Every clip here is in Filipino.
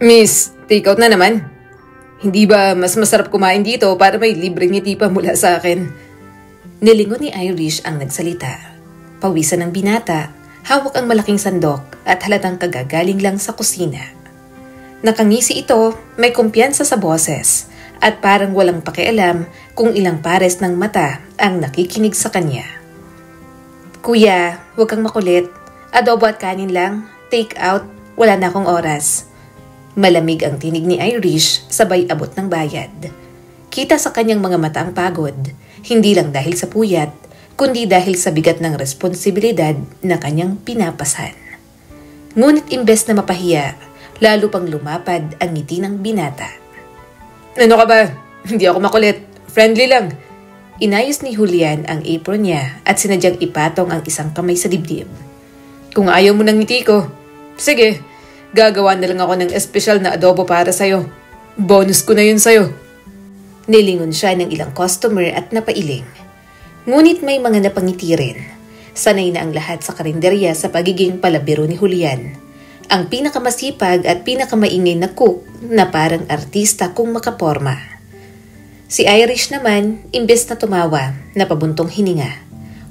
Miss, take out na naman. Hindi ba mas masarap kumain dito para may libreng ngiti pa mula sa akin? Nilingon ni Irish ang nagsalita. Pawisan ng binata, hawak ang malaking sandok at halatang kagagaling lang sa kusina. Nakangisi ito, may kumpiyansa sa boses at parang walang pakialam kung ilang pares ng mata ang nakikinig sa kanya. Kuya, huwag kang makulit. Adobo at kanin lang. Take out. Wala na akong oras. Malamig ang tinig ni Irish sabay abot ng bayad. Kita sa kanyang mga mata ang pagod, hindi lang dahil sa puyat, kundi dahil sa bigat ng responsibilidad na kanyang pinapasan. Ngunit imbes na mapahiya, lalo pang lumapad ang ngiti ng binata. Ano ka ba? Hindi ako makulit. Friendly lang. Inayos ni Julian ang apron niya at sinadyang ipatong ang isang kamay sa dibdib. Kung ayaw mo ng ngiti ko, sige, gagawa na lang ako ng espesyal na adobo para sa'yo. Bonus ko na yun sa'yo. Nilingon siya ng ilang customer at napailing. Ngunit may mga napangiti rin. Sanay na ang lahat sa karinderya sa pagiging palabiro ni Julian. Ang pinakamasipag at pinakamaingay na cook na parang artista kung makaporma. Si Irish naman, imbes na tumawa, napabuntong hininga.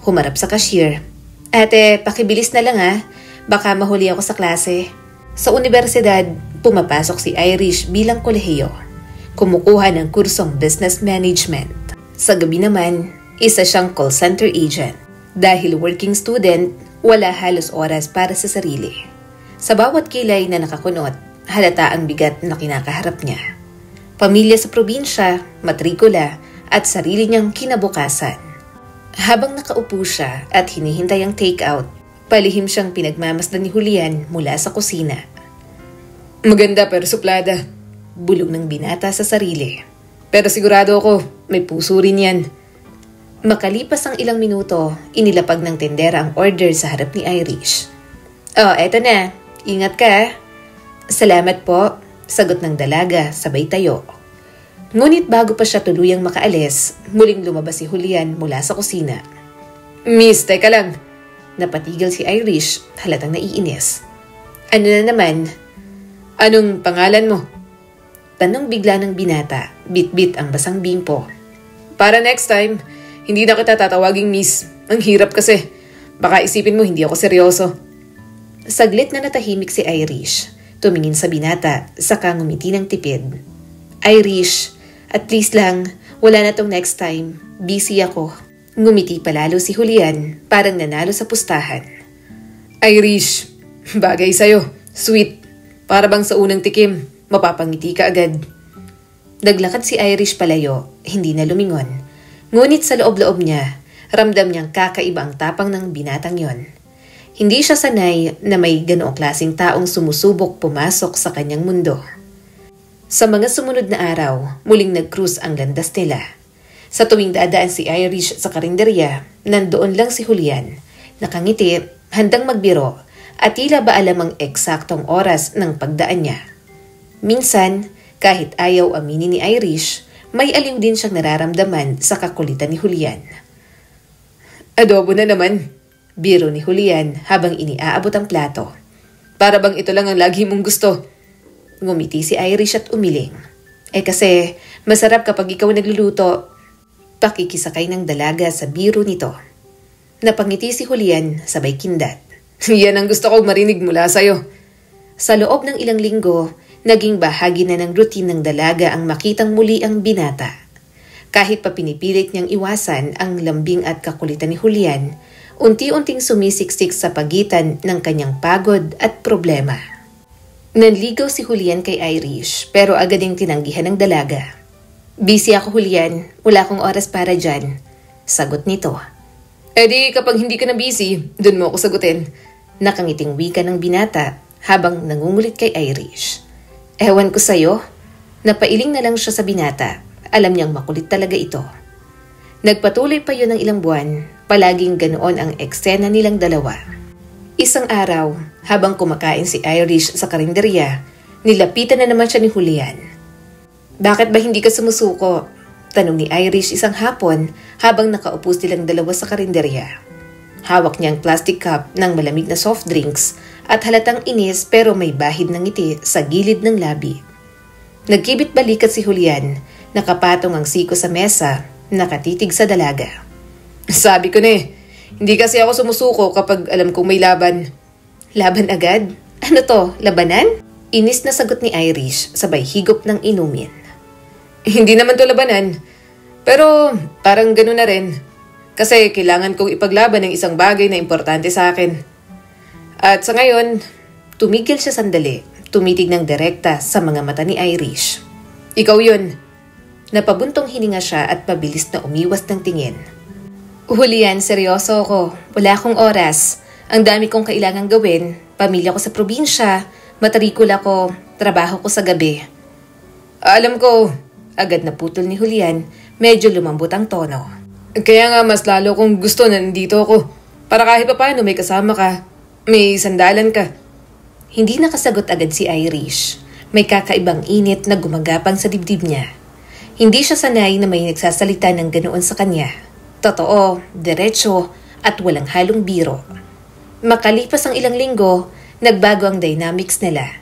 Humarap sa cashier. Ate, pakibilis na lang baka mahuli ako sa klase. Sa universidad, pumapasok si Irish bilang kolehiyo. Kumukuha ng kursong business management. Sa gabi naman, isa siyang call center agent. Dahil working student, wala halos oras para sa sarili. Sa bawat kilay na nakakunot, halata ang bigat na kinakaharap niya. Pamilya sa probinsya, matrikula, at sarili niyang kinabukasan. Habang nakaupo siya at hinihintay ang take-out, palihim siyang pinagmamasdan ni Julian mula sa kusina. Maganda pero suplada. Bulong ng binata sa sarili. Pero sigurado ako, may puso rin yan. Makalipas ang ilang minuto, inilapag ng tendera ang order sa harap ni Irish. Oh, eto na. Ingat ka. Salamat po, sagot ng dalaga sabay tayo. Ngunit bago pa siya tuluyang makaalis, muling lumabas si Julian mula sa kusina. Miss, teka lang. Napatigil si Irish, halatang naiinis. Ano na naman? Anong pangalan mo? Tanong bigla ng binata, bit-bit ang basang bimpo. Para next time, hindi na kita tatawaging miss. Ang hirap kasi. Baka isipin mo hindi ako seryoso. Saglit na natahimik si Irish. Tumingin sa binata, saka ngumiti ng tipid. Irish, at least lang, wala na tong next time. Busy ako. Ngumiti palalo si Julian, parang nanalo sa pustahan. Irish, bagay sa'yo. Sweet. Para bang sa unang tikim, mapapangiti ka agad. Naglakad si Irish palayo, hindi na lumingon. Ngunit sa loob-loob niya, ramdam niyang kakaiba ang tapang ng binatang yon. Hindi siya sanay na may ganoong klaseng taong sumusubok pumasok sa kanyang mundo. Sa mga sumunod na araw, muling nag-cruise ang landas nila. Sa tuwing dadaan si Irish sa karinderya, nandoon lang si Julian. Nakangiti, handang magbiro, at tila ba alam ang eksaktong oras ng pagdaan niya. Minsan, kahit ayaw aminin ni Irish, may aliw din siyang nararamdaman sa kakulitan ni Julian. Adobo na naman, biro ni Julian habang iniaabot ang plato. Para bang ito lang ang lagi mong gusto. Ngumiti si Irish at umiling. Kasi masarap kapag ikaw nagluluto. Pakikisakay ng dalaga sa biro nito. Napangiti si Julian sabay kindat. Yan ang gusto kong marinig mula sa'yo. Sa loob ng ilang linggo, naging bahagi na ng routine ng dalaga ang makitang muli ang binata. Kahit pa pinipilit niyang iwasan ang lambing at kakulitan ni Julian, unti-unting sumisiksik sa pagitan ng kanyang pagod at problema. Nanligaw si Julian kay Irish pero agad ding tinanggihan ng dalaga. Busy ako, Julian. Wala akong oras para dyan. Sagot nito. Di kapag hindi ka na busy, dun mo ako sagutin. Nakangiting wika ng binata habang nangungulit kay Irish. Ewan ko sa'yo. Napailing na lang siya sa binata. Alam niyang makulit talaga ito. Nagpatuloy pa yun ng ilang buwan. Palaging ganoon ang eksena nilang dalawa. Isang araw, habang kumakain si Irish sa karinderya, nilapitan na naman siya ni Julian. Bakit ba hindi ka sumusuko? Tanong ni Irish isang hapon habang nakaupo silang dalawa sa karinderya. Hawak niya ang plastic cup ng malamig na soft drinks at halatang inis pero may bahid ng ngiti sa gilid ng labi. Nagkibit balikat si Julian, nakapatong ang siko sa mesa, nakatitig sa dalaga. Sabi ko na hindi kasi ako sumusuko kapag alam kong may laban. Laban agad? Ano to, labanan? Inis na sagot ni Irish sabay higop ng inumin. Hindi naman to labanan, pero parang gano'n na rin. Kasi kailangan kong ipaglaban ng isang bagay na importante sa akin. At sa ngayon, tumigil siya sandali, tumitig ng direkta sa mga mata ni Irish. Ikaw yun. Napabuntong hininga siya at pabilis na umiwas ng tingin. Julian, seryoso ako. Wala akong oras. Ang dami kong kailangang gawin. Pamilya ko sa probinsya, matrikula ko, trabaho ko sa gabi. Alam ko, agad na putol ni Julian, medyo lumambot ang tono. Kaya nga mas lalo kong gusto na nandito ako. Para kahit pa paano may kasama ka, may sandalan ka. Hindi nakasagot agad si Irish. May kakaibang init na gumagapang sa dibdib niya. Hindi siya sanay na may nagsasalita ng ganoon sa kanya. Totoo, diretso, at walang halong biro. Makalipas ang ilang linggo, nagbago ang dynamics nila.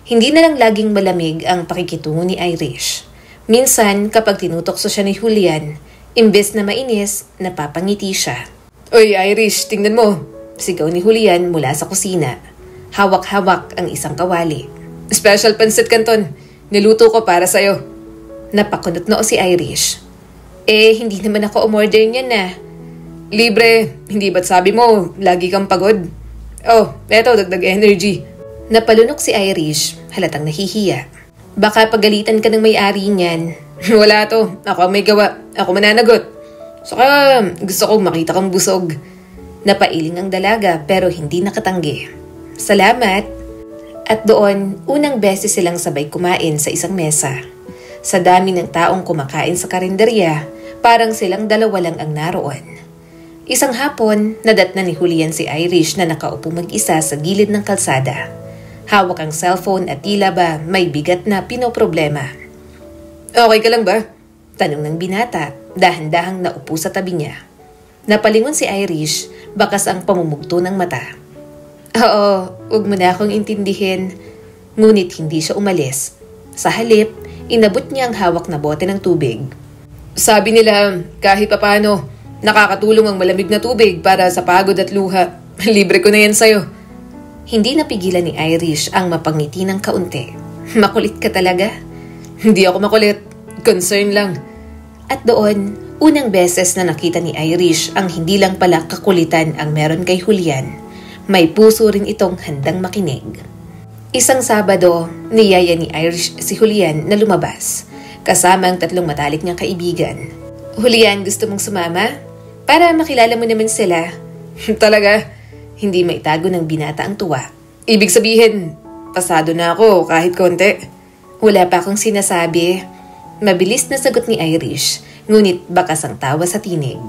Hindi na lang laging malamig ang pakikitungo ni Irish. Minsan, kapag tinutokso siya ni Julian, imbes na mainis, napapangiti siya. Oy Irish, tingnan mo! Sigaw ni Julian mula sa kusina. Hawak-hawak ang isang kawali. Special pansit canton. Niluto ko para sa'yo. Napakunot noo si Irish. Hindi naman ako umorder niyan na. Libre, hindi ba't sabi mo, lagi kang pagod? Oh, eto, dagdag energy. Napalunok si Irish, halatang nahihiya. Baka pagalitan ka ng may-ari niyan. Wala to, ako ang may gawa, ako mananagot. Saka gusto kong makita kang busog. Napailing ang dalaga pero hindi nakatanggi. Salamat. At doon, unang beses silang sabay kumain sa isang mesa. Sa dami ng taong kumakain sa karinderya, parang silang dalawa lang ang naroon. Isang hapon, nadatna ni Julian si Irish na nakaupo mag-isa sa gilid ng kalsada. Hawak ang cellphone at tila ba may bigat na pinoproblema. Okay ka lang ba? Tanong ng binata, dahan-dahang naupo sa tabi niya. Napalingon si Irish, bakas ang pamumugto ng mata. Oo, huwag mo na akong intindihin. Ngunit hindi siya umalis. Sa halip, inabot niya ang hawak na bote ng tubig. Sabi nila, kahit papano, nakakatulong ang malamig na tubig para sa pagod at luha. Libre ko na yan sa'yo. Hindi napigilan ni Irish ang mapangiti ng kaunti. Makulit ka talaga? Hindi ako makulit. Concern lang. At doon, unang beses na nakita ni Irish ang hindi lang pala kakulitan ang meron kay Julian. May puso rin itong handang makinig. Isang Sabado, niyaya ni Irish si Julian na lumabas, kasama ang 3 matalik niyang kaibigan. Julian, gusto mong sumama? Para makilala mo naman sila. Talaga? Hindi maitago ng binata ang tuwa. Ibig sabihin, pasado na ako kahit konti. Wala pa akong sinasabi. Mabilis na sagot ni Irish, ngunit bakas ang tawa sa tinig.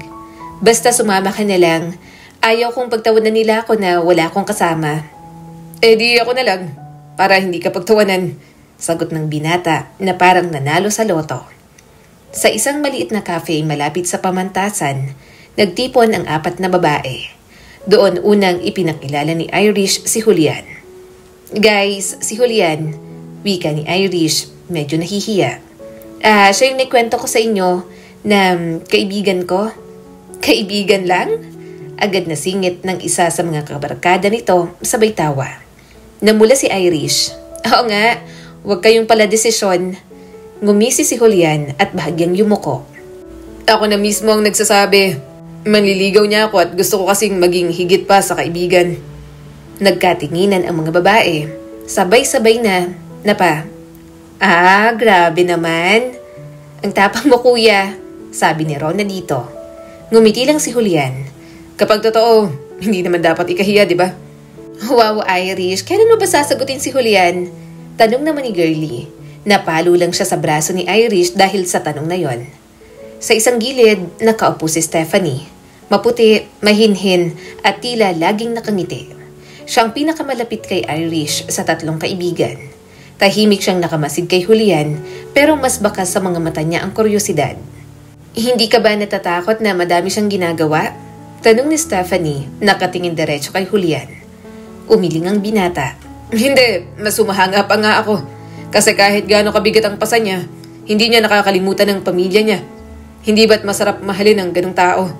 Basta sumama ka na lang. Ayaw kong pagtawanan nila ako na wala akong kasama. Di ako na lang, para hindi ka pagtawanan. Sagot ng binata na parang nanalo sa loto. Sa isang maliit na cafe malapit sa pamantasan, nagtipon ang 4 na babae. Doon unang ipinakilala ni Irish si Julian. Guys, si Julian, wika ni Irish, medyo nahihiya. Siya yung naikwento ko sa inyo na kaibigan ko. Kaibigan lang? Agad na singit ng isa sa mga kabarkada nito sabay tawa. Namula si Irish. Oo nga, huwag kayong pala desisyon. Ngumisi si Julian at bahagyang yumuko. Ako na mismo ang nagsasabi. Manliligaw niya ako at gusto ko kasing maging higit pa sa kaibigan. Nagkatinginan ang mga babae. Sabay-sabay na pa. Grabe naman. Ang tapang mo kuya, sabi ni Rona dito. Ngumiti lang si Julian. Kapag totoo, hindi naman dapat ikahiya, di ba? Wow, Irish, kailan mo ba sasagutin si Julian? Tanong naman ni Girlie. Napalo lang siya sa braso ni Irish dahil sa tanong na yon. Sa isang gilid, nakaupo si Stephanie. Maputi, mahinhin, at tila laging nakangiti. Siya ang pinakamalapit kay Irish sa 3 kaibigan. Tahimik siyang nakamasid kay Julian, pero mas bakas sa mga mata niya ang kuryosidad. Hindi ka ba natatakot na madami siyang ginagawa? Tanong ni Stephanie, nakatingin diretso kay Julian. Umiling ang binata. Hindi, mas humahanga pa nga ako. Kasi kahit gaano kabigat ang pasa niya, hindi niya nakakalimutan ng pamilya niya. Hindi ba't masarap mahalin ang ganong tao?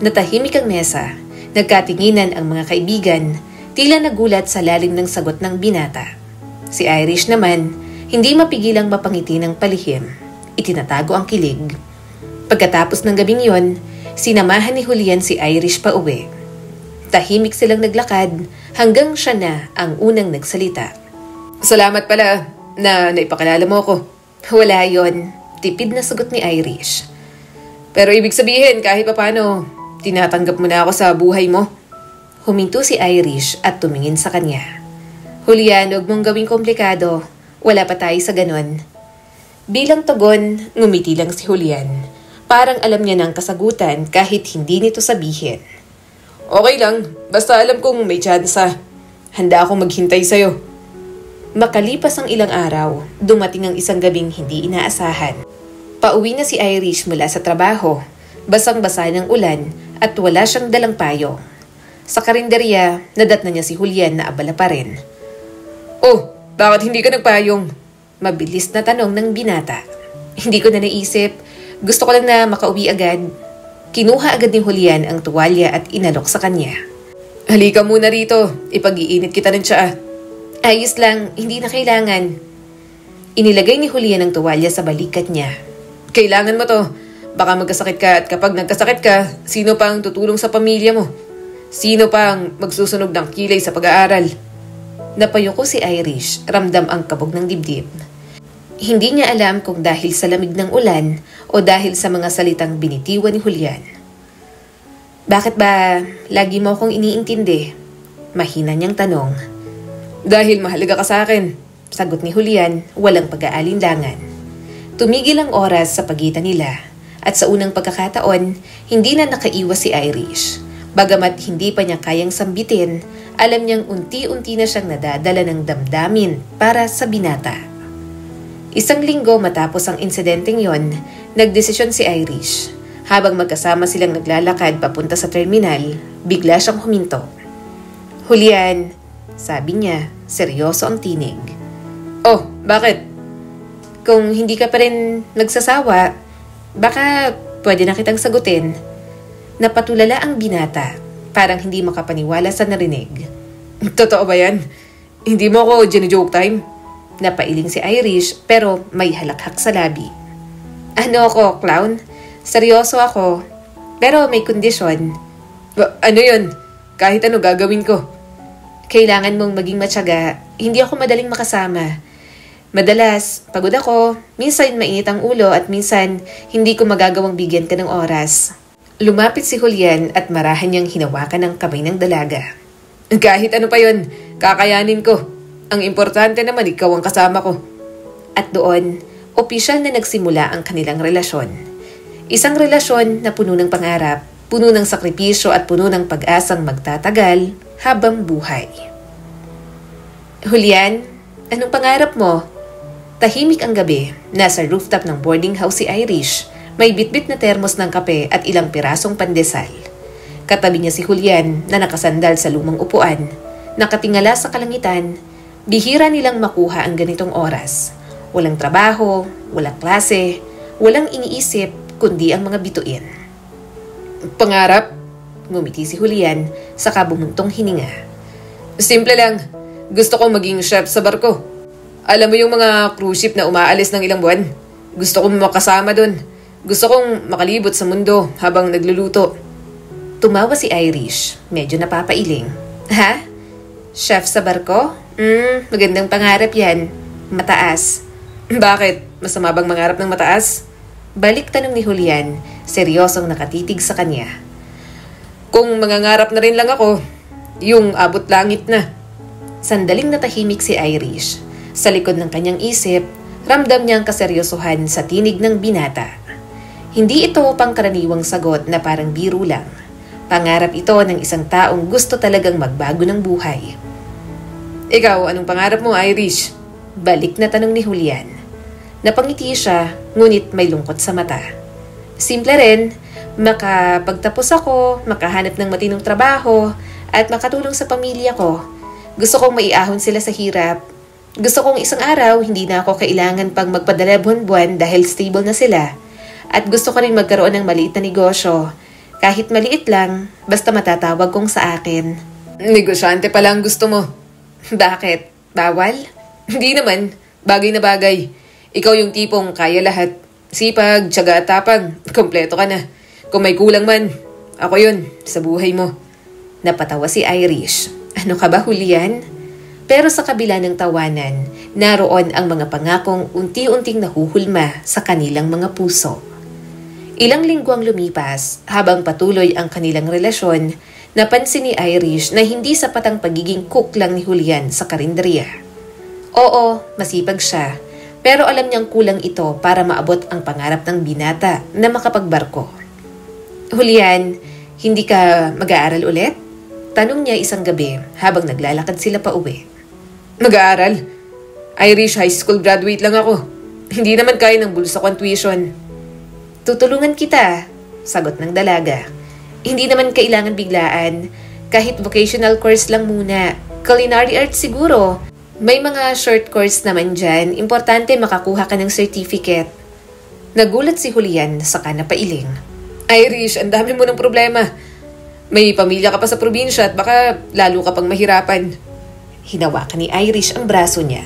Natahimik ang mesa. Nagkatinginan ang mga kaibigan, tila nagulat sa lalim ng sagot ng binata. Si Irish naman, hindi mapigilang mapangiti ng palihim. Itinatago ang kilig. Pagkatapos ng gabing yon, sinamahan ni Julian si Irish pa uwi. Tahimik silang naglakad hanggang siya na ang unang nagsalita. Salamat pala na naipakilala mo ako. Wala yon, tipid na sagot ni Irish. Pero ibig sabihin kahit papano, tinatanggap mo na ako sa buhay mo. Huminto si Irish at tumingin sa kanya. Julian, huwag mong gawing komplikado. Wala pa tayo sa ganon. Bilang tugon, ngumiti lang si Julian. Parang alam niya ng kasagutan kahit hindi nito sabihin. Okay lang, basta alam kong may tsansa. Handa akong maghintay sa'yo. Makalipas ang ilang araw, dumating ang isang gabing hindi inaasahan. Pauwi na si Irish mula sa trabaho. Basang-basa ng ulan at wala siyang dalang payong. Sa karinderya, nadat na niya si Julian na abala pa rin. Oh, bakit hindi ka nagpayong? Mabilis na tanong ng binata. Hindi ko na naisip. Gusto ko lang na makauwi agad. Kinuha agad ni Julian ang tuwalya at inalok sa kanya. Halika muna rito. Ipag-iinit kita ng tsaa. Ayos lang, hindi na kailangan. Inilagay ni Julian ang tuwalya sa balikat niya. Kailangan mo to. Baka magkasakit ka at kapag nagkasakit ka, sino pa ang tutulong sa pamilya mo? Sino pa ang magsusunog ng kilay sa pag-aaral? Napayuko si Irish, ramdam ang kabog ng dibdib. Hindi niya alam kung dahil sa lamig ng ulan o dahil sa mga salitang binitiwan ni Julian. Bakit ba lagi mo akong iniintindi? Mahina niyang tanong. Dahil mahalaga ka sa akin, sagot ni Julian, walang pag-aalinlangan. Tumigil ang oras sa pagitan nila at sa unang pagkakataon, hindi na nakaiwas si Irish. Bagamat hindi pa niya kayang sambitin, alam niyang unti-unti na siyang nadadala ng damdamin para sa binata. Isang linggo matapos ang insidenteng yon, nagdesisyon si Irish. Habang magkasama silang naglalakad papunta sa terminal, bigla siyang huminto. Julian, sabi niya, seryoso ang tinig. Oh, bakit? Kung hindi ka pa rin nagsasawa, baka pwede na kitang sagutin. Napatulala ang binata, parang hindi makapaniwala sa narinig. Totoo ba yan? Hindi mo ako gine-joke time? Napailing si Irish pero may halakhak sa labi. Ano ako, clown? Seryoso ako, pero may kondisyon. Ano yun? Kahit ano gagawin ko. Kailangan mong maging matyaga, hindi ako madaling makasama. Madalas, pagod ako, minsan mainit ang ulo at minsan hindi ko magagawang bigyan ka ng oras. Lumapit si Julian at marahan niyang hinawakan ang kamay ng dalaga. Kahit ano pa yun, kakayanin ko. Ang importante naman ikaw ang kasama ko. At doon, opisyal na nagsimula ang kanilang relasyon. Isang relasyon na puno ng pangarap, puno ng sakripisyo at puno ng pag-asang magtatagal habang buhay. Julian, anong pangarap mo? Tahimik ang gabi, nasa rooftop ng boarding house si Irish. May bitbit na termos ng kape at ilang pirasong pandesal. Katabi niya si Julian na nakasandal sa lumang upuan. Nakatingala sa kalangitan, bihira nilang makuha ang ganitong oras. Walang trabaho, walang klase, walang iniisip kundi ang mga bituin. Pangarap? Ngumiti si Julian sa bumuntong hininga. Simple lang, gusto kong maging chef sa barko. Alam mo yung mga cruise ship na umaalis ng ilang buwan? Gusto kong makasama dun. Gusto kong makalibot sa mundo habang nagluluto. Tumawa si Irish, medyo napapailing. Ha? Chef sa barko? Magandang pangarap yan. Mataas. Bakit? Masama bang mangarap ng mataas? Balik tanong ni Julian, seryosong nakatitig sa kanya. Kung mangangarap na rin lang ako, yung abot langit na. Sandaling natahimik si Irish. Sa likod ng kanyang isip, ramdam niya ang kaseryosohan sa tinig ng binata. Hindi ito pangkaraniwang sagot na parang biro lang. Pangarap ito ng isang taong gusto talagang magbago ng buhay. Ikaw, anong pangarap mo, Irish? Balik na tanong ni Julian. Napangiti siya, ngunit may lungkot sa mata. Simple rin, makapagtapos ako, makahanap ng matinong trabaho, at makatulong sa pamilya ko. Gusto kong maiahon sila sa hirap. Gusto kong isang araw hindi na ako kailangan pang magpadala buwan-buwan dahil stable na sila. At gusto ko rin magkaroon ng maliit na negosyo. Kahit maliit lang, basta matatawag kong sa akin. Negosyante pala ang gusto mo. Bakit? Bawal? Hindi naman. Bagay na bagay. Ikaw yung tipong kaya lahat. Sipag, tiyaga at tapang. Kompleto ka na. Kung may kulang man, ako yun sa buhay mo. Napatawa si Irish. Ano ka ba, Julian? Pero sa kabila ng tawanan, naroon ang mga pangakong unti-unting nahuhulma sa kanilang mga puso. Ilang linggo ang lumipas habang patuloy ang kanilang relasyon, napansin ni Irish na hindi sapat ang pagiging cook lang ni Julian sa karinderya. Oo, masipag siya, pero alam niyang kulang ito para maabot ang pangarap ng binata na makapagbarko. Julian, hindi ka mag-aaral ulit? Tanong niya isang gabi habang naglalakad sila pa uwi. Mag-aaral? Irish high school graduate lang ako. Hindi naman kaya ng bulsa ko ang tuition. Tutulungan kita, sagot ng dalaga. Hindi naman kailangan biglaan. Kahit vocational course lang muna. Culinary arts siguro. May mga short course naman dyan. Importante makakuha ka ng certificate. Nagulat si Julian saka napailing. Irish, ang dami mo ng problema. May pamilya ka pa sa probinsya at baka lalo ka pang mahirapan. Hinawakan ni Irish ang braso niya.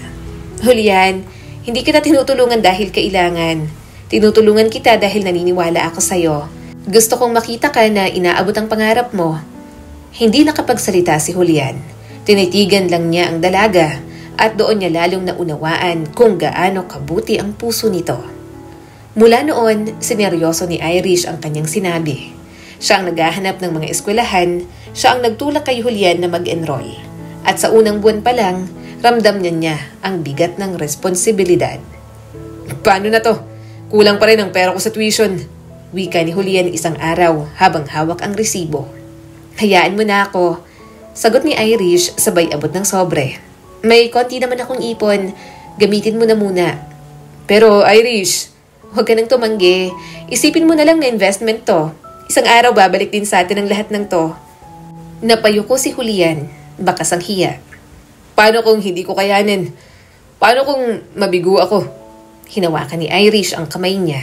Julian, hindi kita tinutulungan dahil kailangan. Tinutulungan kita dahil naniniwala ako sa'yo. Gusto kong makita ka na inaabot ang pangarap mo. Hindi nakapagsalita si Julian. Tinitigan lang niya ang dalaga at doon niya lalong naunawaan kung gaano kabuti ang puso nito. Mula noon, sineryoso ni Irish ang kanyang sinabi. Siya ang naghahanap ng mga eskwelahan, siya ang nagtulak kay Julian na mag-enroll. At sa unang buwan pa lang, ramdam niya ang bigat ng responsibilidad. Paano na to? Kulang pa rin ang pera ko sa tuition. Wika ni Julian isang araw habang hawak ang resibo. Hayaan mo na ako. Sagot ni Irish sabay abot ng sobre. May konti naman akong ipon. Gamitin mo na muna. Pero Irish, huwag ka nang tumanggi. Isipin mo na lang na investment to. Isang araw babalik din sa atin ang lahat ng to. Napayuko si Julian, bakas ang hiya. Paano kung hindi ko kayanin? Paano kung mabigo ako? Hinawakan ni Irish ang kamay niya.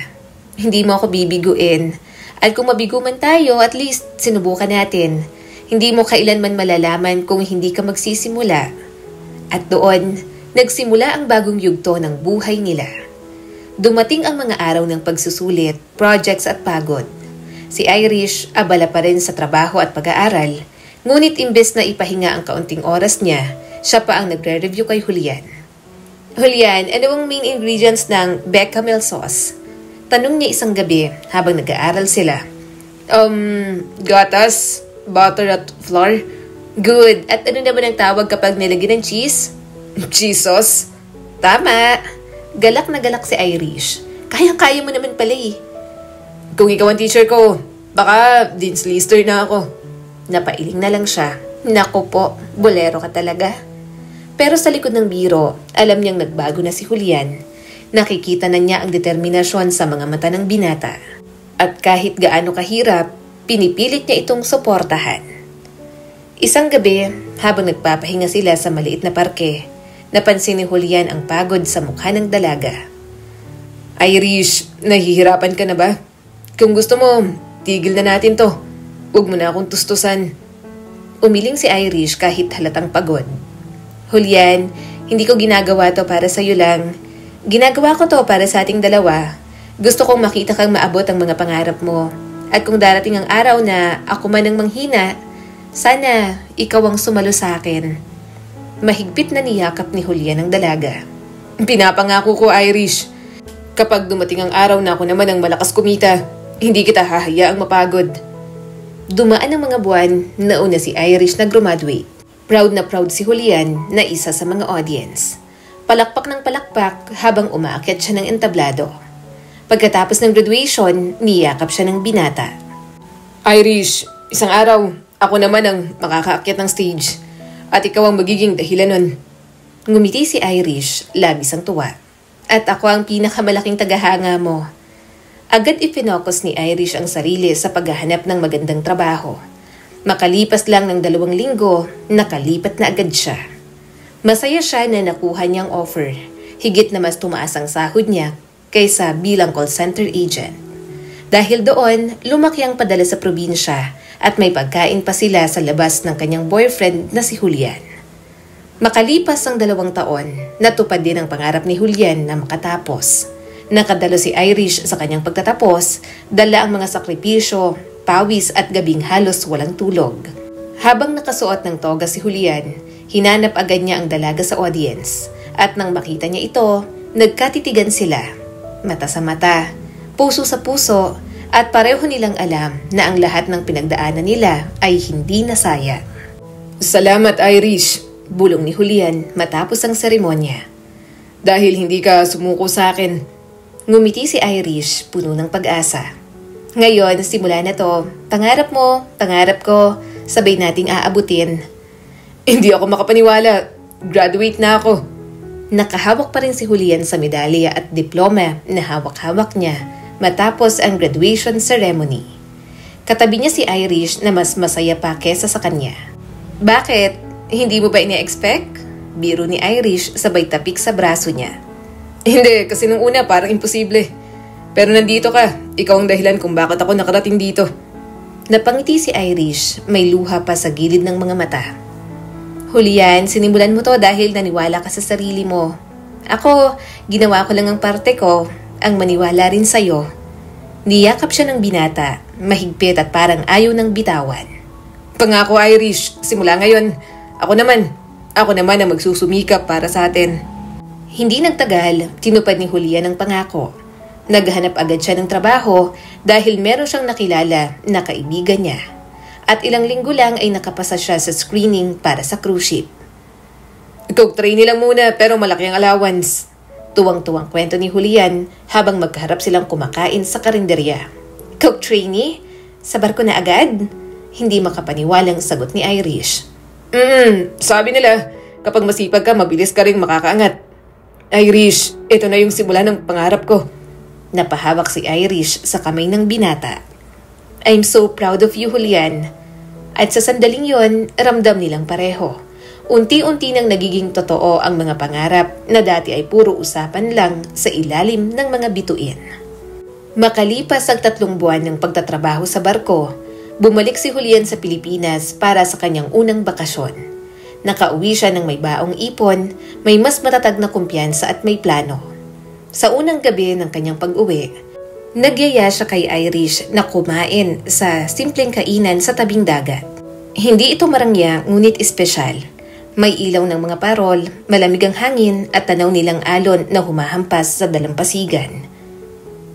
Hindi mo ako bibiguin. At kung mabigo man tayo, at least sinubukan natin. Hindi mo kailanman malalaman kung hindi ka magsisimula. At doon, nagsimula ang bagong yugto ng buhay nila. Dumating ang mga araw ng pagsusulit, projects at pagod. Si Irish abala pa rin sa trabaho at pag-aaral, ngunit imbes na ipahinga ang kaunting oras niya, siya pa ang nagre-review kay Julian. Julian, ano ang main ingredients ng bechamel sauce? Tanong niya isang gabi habang nag-aaral sila. Gatas, butter at flour. Good. At ano naman ang tawag kapag nilagyan ng cheese? Cheese sauce? Tama. Galak na galak si Irish. Kaya-kaya mo naman pala eh. Kung ikaw ang teacher ko, baka Dean's Lister na ako. Napailing na lang siya. Naku po, bolero ka talaga. Pero sa likod ng biro, alam niyang nagbago na si Julian. Nakikita na niya ang determinasyon sa mga mata ng binata. At kahit gaano kahirap, pinipilit niya itong suportahan. Isang gabi, habang nagpapahinga sila sa maliit na parke, napansin ni Julian ang pagod sa mukha ng dalaga. Irish, nahihirapan ka na ba? Kung gusto mo, tigil na natin to. Huwag mo na akong tustusan. Umiling si Irish kahit halatang pagod. Julian, hindi ko ginagawa to para sa'yo lang. Ginagawa ko to para sa ating dalawa. Gusto kong makita kang maabot ang mga pangarap mo. At kung darating ang araw na ako man ang manghina, sana ikaw ang sumalo sa akin. Mahigpit na niyakap ni Julian ang dalaga. Pinapangako ko, Irish. Kapag dumating ang araw na ako naman ang malakas kumita, hindi kita hahayaang mapagod. Dumaan ang mga buwan, nauna si Irish na graduate. Proud na proud si Julian na isa sa mga audience. Palakpak ng palakpak habang umaakyat siya ng entablado. Pagkatapos ng graduation, niyakap siya ng binata. Irish, isang araw, ako naman ang makakaakyat ng stage. At ikaw ang magiging dahilan nun. Ngumiti si Irish, labis ang tuwa. At ako ang pinakamalaking tagahanga mo. Agad ipinokos ni Irish ang sarili sa paghahanap ng magandang trabaho. Makalipas lang ng 2 linggo, nakalipat na agad siya. Masaya siya na nakuha niyang offer. Higit na mas tumaas ang sahod niya kaysa bilang call center agent. Dahil doon, lumaki ang padala sa probinsya at may pagkain pa sila sa labas ng kanyang boyfriend na si Julian. Makalipas ang 2 taon, natupad din ang pangarap ni Julian na makatapos. Nakadalo si Irish sa kanyang pagtatapos, dala ang mga sakripisyo, pawis at gabing halos walang tulog. Habang nakasuot ng toga si Julian, hinanap agad niya ang dalaga sa audience. At nang makita niya ito, nagkatitigan sila. Mata sa mata, puso sa puso, at pareho nilang alam na ang lahat ng pinagdaanan nila ay hindi nasayang. Salamat, Irish, bulong ni Julian matapos ang seremonya. Dahil hindi ka sumuko sa akin. Ngumiti si Irish, puno ng pag-asa. Ngayon, simula na to. Pangarap mo, pangarap ko, sabay nating aabutin. Hindi ako makapaniwala. Graduate na ako. Nakahawak pa rin si Julian sa medalya at diploma na hawak-hawak niya matapos ang graduation ceremony. Katabi niya si Irish na mas masaya pa kesa sa kanya. Bakit? Hindi mo ba ini-expect? Biro ni Irish sabay tapik sa braso niya. Hindi, kasi nung una parang imposible. Pero nandito ka. Ikaw ang dahilan kung bakit ako nakarating dito. Napangiti si Irish, may luha pa sa gilid ng mga mata. Julian, sinimulan mo to dahil naniwala ka sa sarili mo. Ako, ginawa ko lang ang parte ko, ang maniwala ang sa'yo. Niyakap siya ng binata, mahigpit at parang ayaw ng bitawan. Pangako, Irish, simula ngayon, ako naman ang magsusumikap para sa atin. Hindi nagtagal, tinupad ni Julian ang pangako. Naghanap agad siya ng trabaho dahil meron siyang nakilala na kaibigan niya. At ilang linggo lang ay nakapasa siya sa screening para sa cruise ship. Cook trainee lang muna pero malaki ang allowance. Tuwang-tuwang kwento ni Julian habang magkaharap silang kumakain sa karinderya. Cook trainee? Sa barko na agad? Hindi makapaniwalang sagot ni Irish. Sabi nila, kapag masipag ka, mabilis ka rin makakaangat. Irish, ito na yung simula ng pangarap ko. Napahawak si Irish sa kamay ng binata. I'm so proud of you, Julian. At sa sandaling yon, ramdam nilang pareho. Unti-unti nang nagiging totoo ang mga pangarap na dati ay puro usapan lang sa ilalim ng mga bituin. Makalipas ang 3 buwan ng pagtatrabaho sa barko, bumalik si Julian sa Pilipinas para sa kanyang unang bakasyon. Nakauwi siya ng may baong ipon, may mas matatag na kumpiyansa at may plano. Sa unang gabi ng kanyang pag-uwi, nagyaya siya kay Irish na kumain sa simpleng kainan sa tabing dagat. Hindi ito marangya ngunit espesyal. May ilaw ng mga parol, malamig ang hangin at tanaw nilang alon na humahampas sa dalampasigan.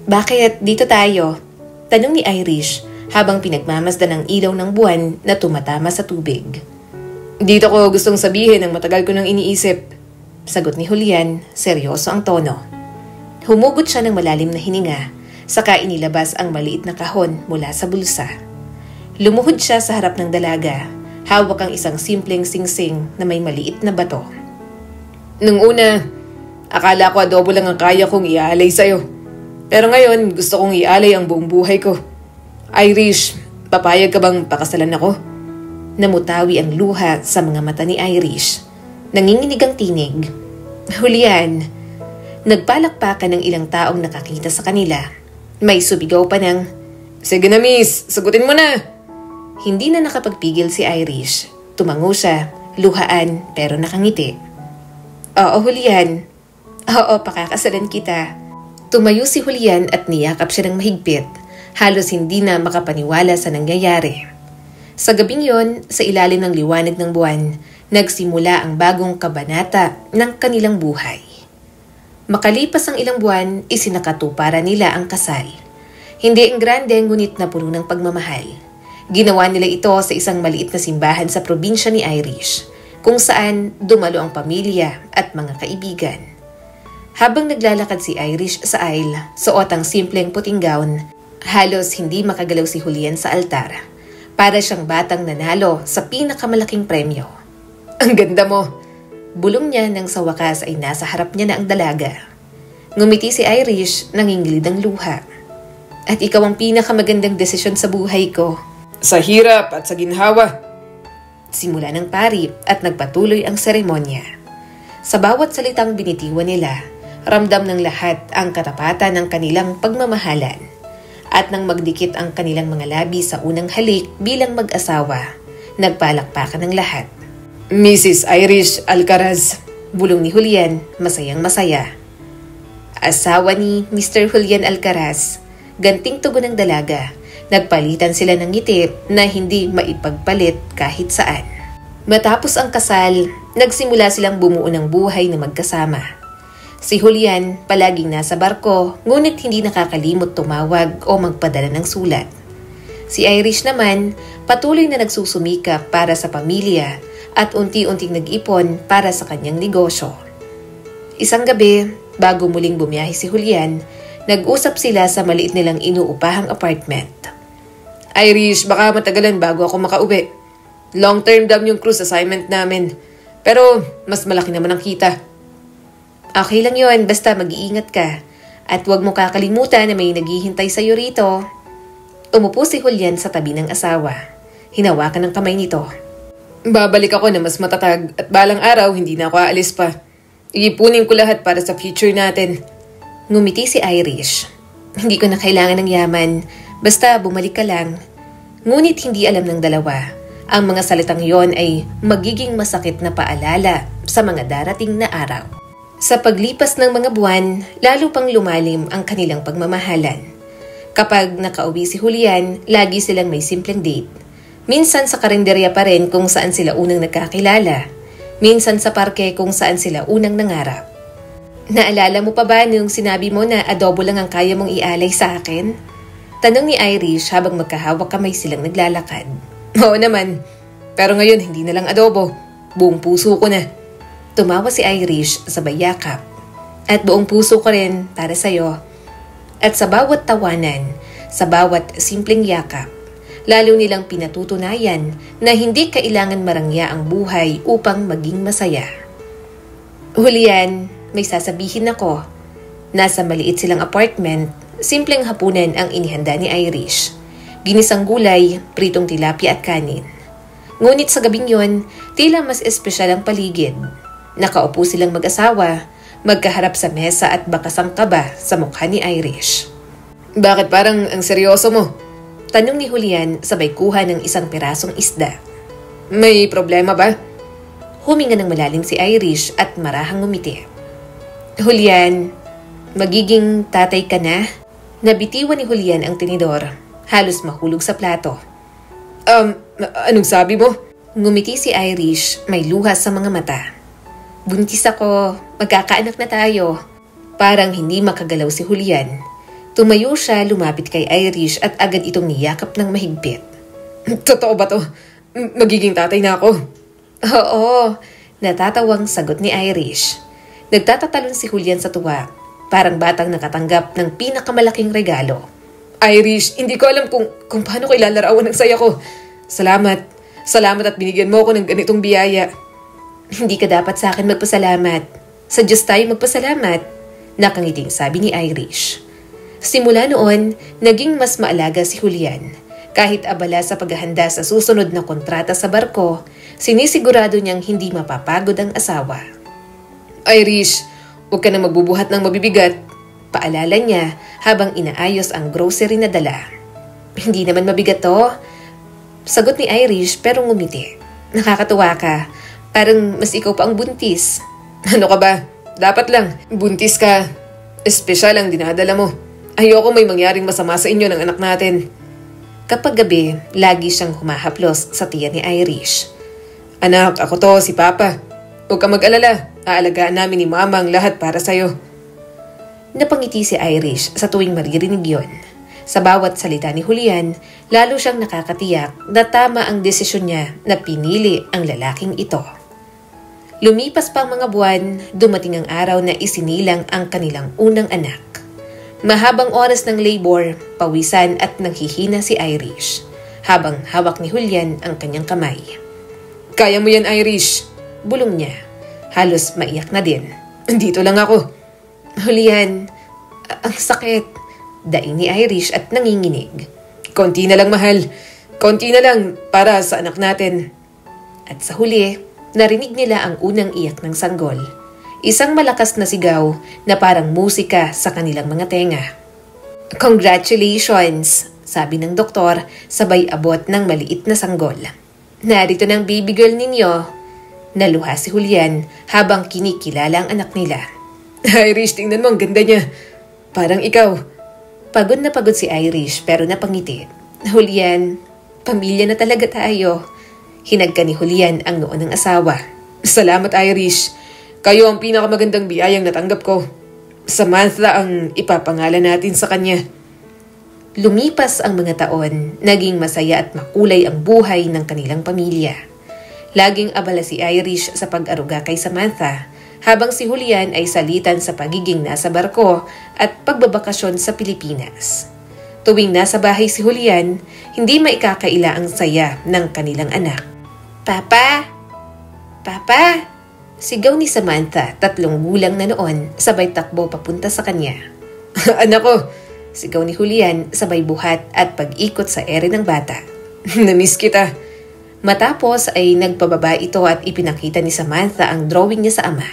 Bakit dito tayo? Tanong ni Irish habang pinagmamasdan ang ilaw ng buwan na tumatama sa tubig. Dito ko gustong sabihin ang matagal ko nang iniisip. Sagot ni Julian, seryoso ang tono. Humugot siya ng malalim na hininga, saka inilabas ang maliit na kahon mula sa bulsa. Lumuhod siya sa harap ng dalaga, hawak ang isang simpleng singsing na may maliit na bato. Nung una, akala ko adobo lang ang kaya kong ialay sa'yo. Pero ngayon, gusto kong ialay ang buong buhay ko. Irish, papayag ka bang pakasalan ako? Namutawi ang luha sa mga mata ni Irish. Nanginginig ang tinig. Julian, nagpalakpakan ng ilang taong nakakita sa kanila. May subigaw pa ng, sige na miss, sagutin mo na. Hindi na nakapagpigil si Irish. Tumango siya, luhaan pero nakangiti. Oo, Julian. Oo, pakakasalan kita. Tumayo si Julian at niyakap siya ng mahigpit. Halos hindi na makapaniwala sa nangyayari. Sa gabing yon, sa ilalim ng liwanag ng buwan, nagsimula ang bagong kabanata ng kanilang buhay. Makalipas ang ilang buwan, isinakatuparan nila ang kasal. Hindi ang grande ngunit na puno ng pagmamahal. Ginawa nila ito sa isang maliit na simbahan sa probinsya ni Irish, kung saan dumalo ang pamilya at mga kaibigan. Habang naglalakad si Irish sa aisle, suot ang simpleng puting gown, halos hindi makagalaw si Julian sa altar. Para siyang batang nanalo sa pinakamalaking premyo. Ang ganda mo! Bulong niya nang sa wakas ay nasa harap niya na ang dalaga. Ngumiti si Irish, nangingilid ang luha. At ikaw ang pinakamagandang desisyon sa buhay ko. Sa hirap at sa ginhawa. Simula ng pari at nagpatuloy ang seremonya. Sa bawat salitang binitiwan nila, ramdam ng lahat ang katapatan ng kanilang pagmamahalan. At nang magdikit ang kanilang mga labi sa unang halik bilang mag-asawa, nagpalakpakan ng lahat. Mrs. Irish Alcaraz, bulong ni Julian, masayang masaya. Asawa ni Mr. Julian Alcaraz, ganting tugon ng dalaga. Nagpalitan sila ng ngiti na hindi maipagpalit kahit saan. Matapos ang kasal, nagsimula silang bumuo ng buhay na magkasama. Si Julian palaging nasa barko, ngunit hindi nakakalimot tumawag o magpadala ng sulat. Si Irish naman, patuloy na nagsusumikap para sa pamilya at unti-unting nag-ipon para sa kanyang negosyo. Isang gabi, bago muling bumiyahe si Julian, nag-usap sila sa maliit nilang inuupahang apartment. Irish, baka matagalan bago ako makauwi. Long-term dam yung cruise assignment namin. Pero mas malaki naman ang kita. Okay lang yon, basta mag-iingat ka. At huwag mo kakalimutan na may naghihintay sa'yo rito. Umupo si Julian sa tabi ng asawa. Hinawakan ng kamay nito. Babalik ako na mas matatag at balang araw hindi na ako aalis pa. Iipunin ko lahat para sa future natin. Ngumiti si Irish. Hindi ko na kailangan ng yaman. Basta bumalik ka lang. Ngunit hindi alam ng dalawa. Ang mga salitang yon ay magiging masakit na paalala sa mga darating na araw. Sa paglipas ng mga buwan, lalo pang lumalim ang kanilang pagmamahalan. Kapag nakauwi si Julian, lagi silang may simpleng date. Minsan sa karinderya pa rin kung saan sila unang nagkakilala. Minsan sa parke kung saan sila unang nangarap. Naalala mo pa ba nung sinabi mo na adobo lang ang kaya mong ialay sa akin? Tanong ni Irish habang magkahawak kamay silang naglalakad. Oo naman, pero ngayon hindi na lang adobo. Buong puso ko na. Tumawa si Irish sabay yakap. At buong puso ko rin para sa'yo. At sa bawat tawanan, sa bawat simpleng yakap, lalo nilang pinatutunayan na hindi kailangan marangya ang buhay upang maging masaya. Julian, may sasabihin ako. Nasa maliit silang apartment, simpleng hapunan ang inihanda ni Irish. Ginisang gulay, pritong tilapia at kanin. Ngunit sa gabing yon, tila mas espesyal ang paligid. Nakaupo silang mag-asawa, magkaharap sa mesa at bakas ang kaba sa mukha ni Irish. Bakit parang ang seryoso mo? Tanong ni Julian sabay kuha ng isang pirasong isda. May problema ba? Huminga ng malalim si Irish at marahang ngumiti. Julian, magiging tatay ka na? Nabitiwan ni Julian ang tinidor. Halos mahulog sa plato. Anong sabi mo? Ngumiti si Irish, may luha sa mga mata. Buntis ako, magkakaanak na tayo. Parang hindi makagalaw si Julian. Tumayo siya, lumapit kay Irish at agad itong niyakap ng mahigpit. Totoo ba to? Magiging tatay na ako? Oo, natatawang sagot ni Irish. Nagtatatalon si Julian sa tuwa. Parang batang nakatanggap ng pinakamalaking regalo. Irish, hindi ko alam kung paano ko ilalarawan ang saya ko. Salamat. Salamat at binigyan mo ako ng ganitong biyaya. Hindi ka dapat sa akin magpasalamat. Sa Diyos tayo magpasalamat. Nakangiting sabi ni Irish. Simula noon, naging mas maalaga si Julian. Kahit abala sa paghahanda sa susunod na kontrata sa barko, sinisigurado niyang hindi mapapagod ang asawa. Irish, huwag ka na magbubuhat ng mabibigat. Paalala niya habang inaayos ang grocery na dala. Hindi naman mabigat to. Sagot ni Irish pero ngumiti. Nakakatuwa ka. Parang mas ikaw pa ang buntis. Ano ka ba? Dapat lang. Buntis ka. Espesyal ang dinadala mo. Ayoko may mangyaring masama sa inyo ng anak natin. Kapag gabi, lagi siyang humahaplos sa tiyan ni Irish. Anak, ako to, si Papa. Huwag ka mag-alala. Aalagaan namin ni Mama ang lahat para sa'yo. Napangiti si Irish sa tuwing maririnig yon. Sa bawat salita ni Julian, lalo siyang nakakatiyak na tama ang desisyon niya na pinili ang lalaking ito. Lumipas pa ang mga buwan, dumating ang araw na isinilang ang kanilang unang anak. Mahabang oras ng labor, pawisan at nanghihina si Irish, habang hawak ni Julian ang kanyang kamay. Kaya mo yan, Irish. Bulong niya. Halos maiyak na din. Dito lang ako. Julian, ang sakit. Daing ni Irish at nanginginig. Konti na lang, mahal. Konti na lang para sa anak natin. At sa huli, narinig nila ang unang iyak ng sanggol. Isang malakas na sigaw na parang musika sa kanilang mga tenga. "Congratulations!" sabi ng doktor sabay abot ng maliit na sanggol. "Narito ng baby girl ninyo." Naluha si Julian habang kinikilala ang anak nila. Irish, tingnan mo, ang ganda niya. Parang ikaw. Pagod na pagod si Irish pero napangiti. "Julian, pamilya na talaga tayo." Hinagka ni Julian ang noo ng asawa. Salamat, Irish. Kayo ang pinakamagandang biyayang natanggap ko. Samantha ang ipapangalan natin sa kanya. Lumipas ang mga taon, naging masaya at makulay ang buhay ng kanilang pamilya. Laging abala si Irish sa pag-aruga kay Samantha, habang si Julian ay salitan sa pagiging nasa barko at pagbabakasyon sa Pilipinas. Tuwing nasa bahay si Julian, hindi maikakaila ang saya ng kanilang anak. "Papa! Papa!" Sigaw ni Samantha, 3 gulang na noon, sabay takbo papunta sa kanya. Anak ko! Sigaw ni Julian, sabay buhat at pag-ikot sa ere ng bata. "Namiss kita." Matapos ay nagpababa ito at ipinakita ni Samantha ang drawing niya sa ama.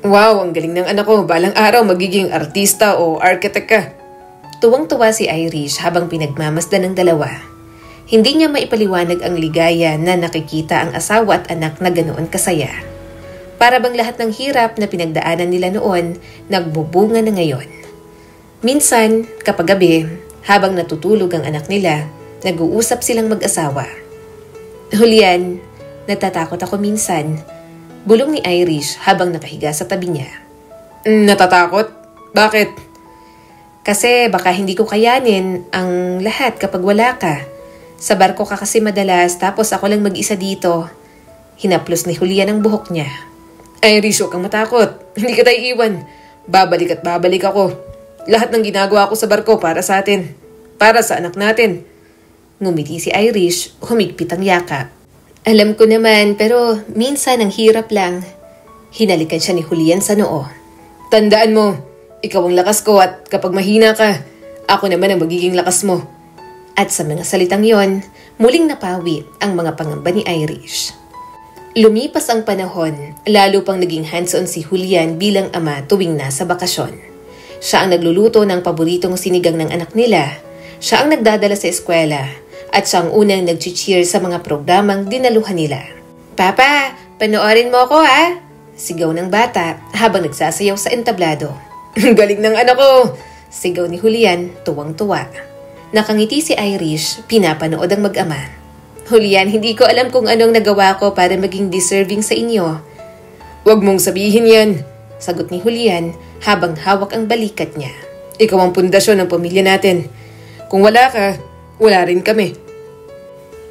"Wow, ang galing ng anak ko. Balang araw magiging artista o architect ka." Tuwang-tuwa si Irish habang pinagmamasdan ng dalawa. Hindi niya maipaliwanag ang ligaya na nakikita ang asawa at anak na ganoon kasaya. Para bang lahat ng hirap na pinagdaanan nila noon, nagbubunga na ngayon. Minsan, kapag gabi, habang natutulog ang anak nila, nag-uusap silang mag-asawa. "Julian, natatakot ako minsan." Bulong ni Irish habang nakahiga sa tabi niya. "Natatakot? Bakit?" "Kasi baka hindi ko kayanin ang lahat kapag wala ka. Sa barko ka kasi madalas tapos ako lang mag-isa dito." Hinaplos ni Julian ang buhok niya. "Irish, huwag kang matakot. Hindi kita iiwan. Babalik at babalik ako. Lahat ng ginagawa ko sa barko para sa atin. Para sa anak natin." Ngumiti si Irish, humigpit ang yakap. "Alam ko naman, pero minsan ang hirap lang." Hinalikan siya ni Julian sa noo. "Tandaan mo, ikaw ang lakas ko at kapag mahina ka, ako naman ang magiging lakas mo." At sa mga salitang yon, muling napawi ang mga pangamba ni Irish. Lumipas ang panahon, lalo pang naging hands-on si Julian bilang ama tuwing nasa bakasyon. Siya ang nagluluto ng paboritong sinigang ng anak nila. Siya ang nagdadala sa eskwela at siya ang unang nag-cheer sa mga programang dinaluhan nila. "Papa, panoorin mo ako ha?" Sigaw ng bata habang nagsasayaw sa entablado. "Galing ng anak ko!" Sigaw ni Julian, tuwang-tuwa. Nakangiti si Irish, pinapanood ang mag-ama. "Julian, hindi ko alam kung anong nagawa ko para maging deserving sa inyo." "Huwag mong sabihin yan," sagot ni Julian habang hawak ang balikat niya. "Ikaw ang pundasyon ng pamilya natin. Kung wala ka, wala rin kami."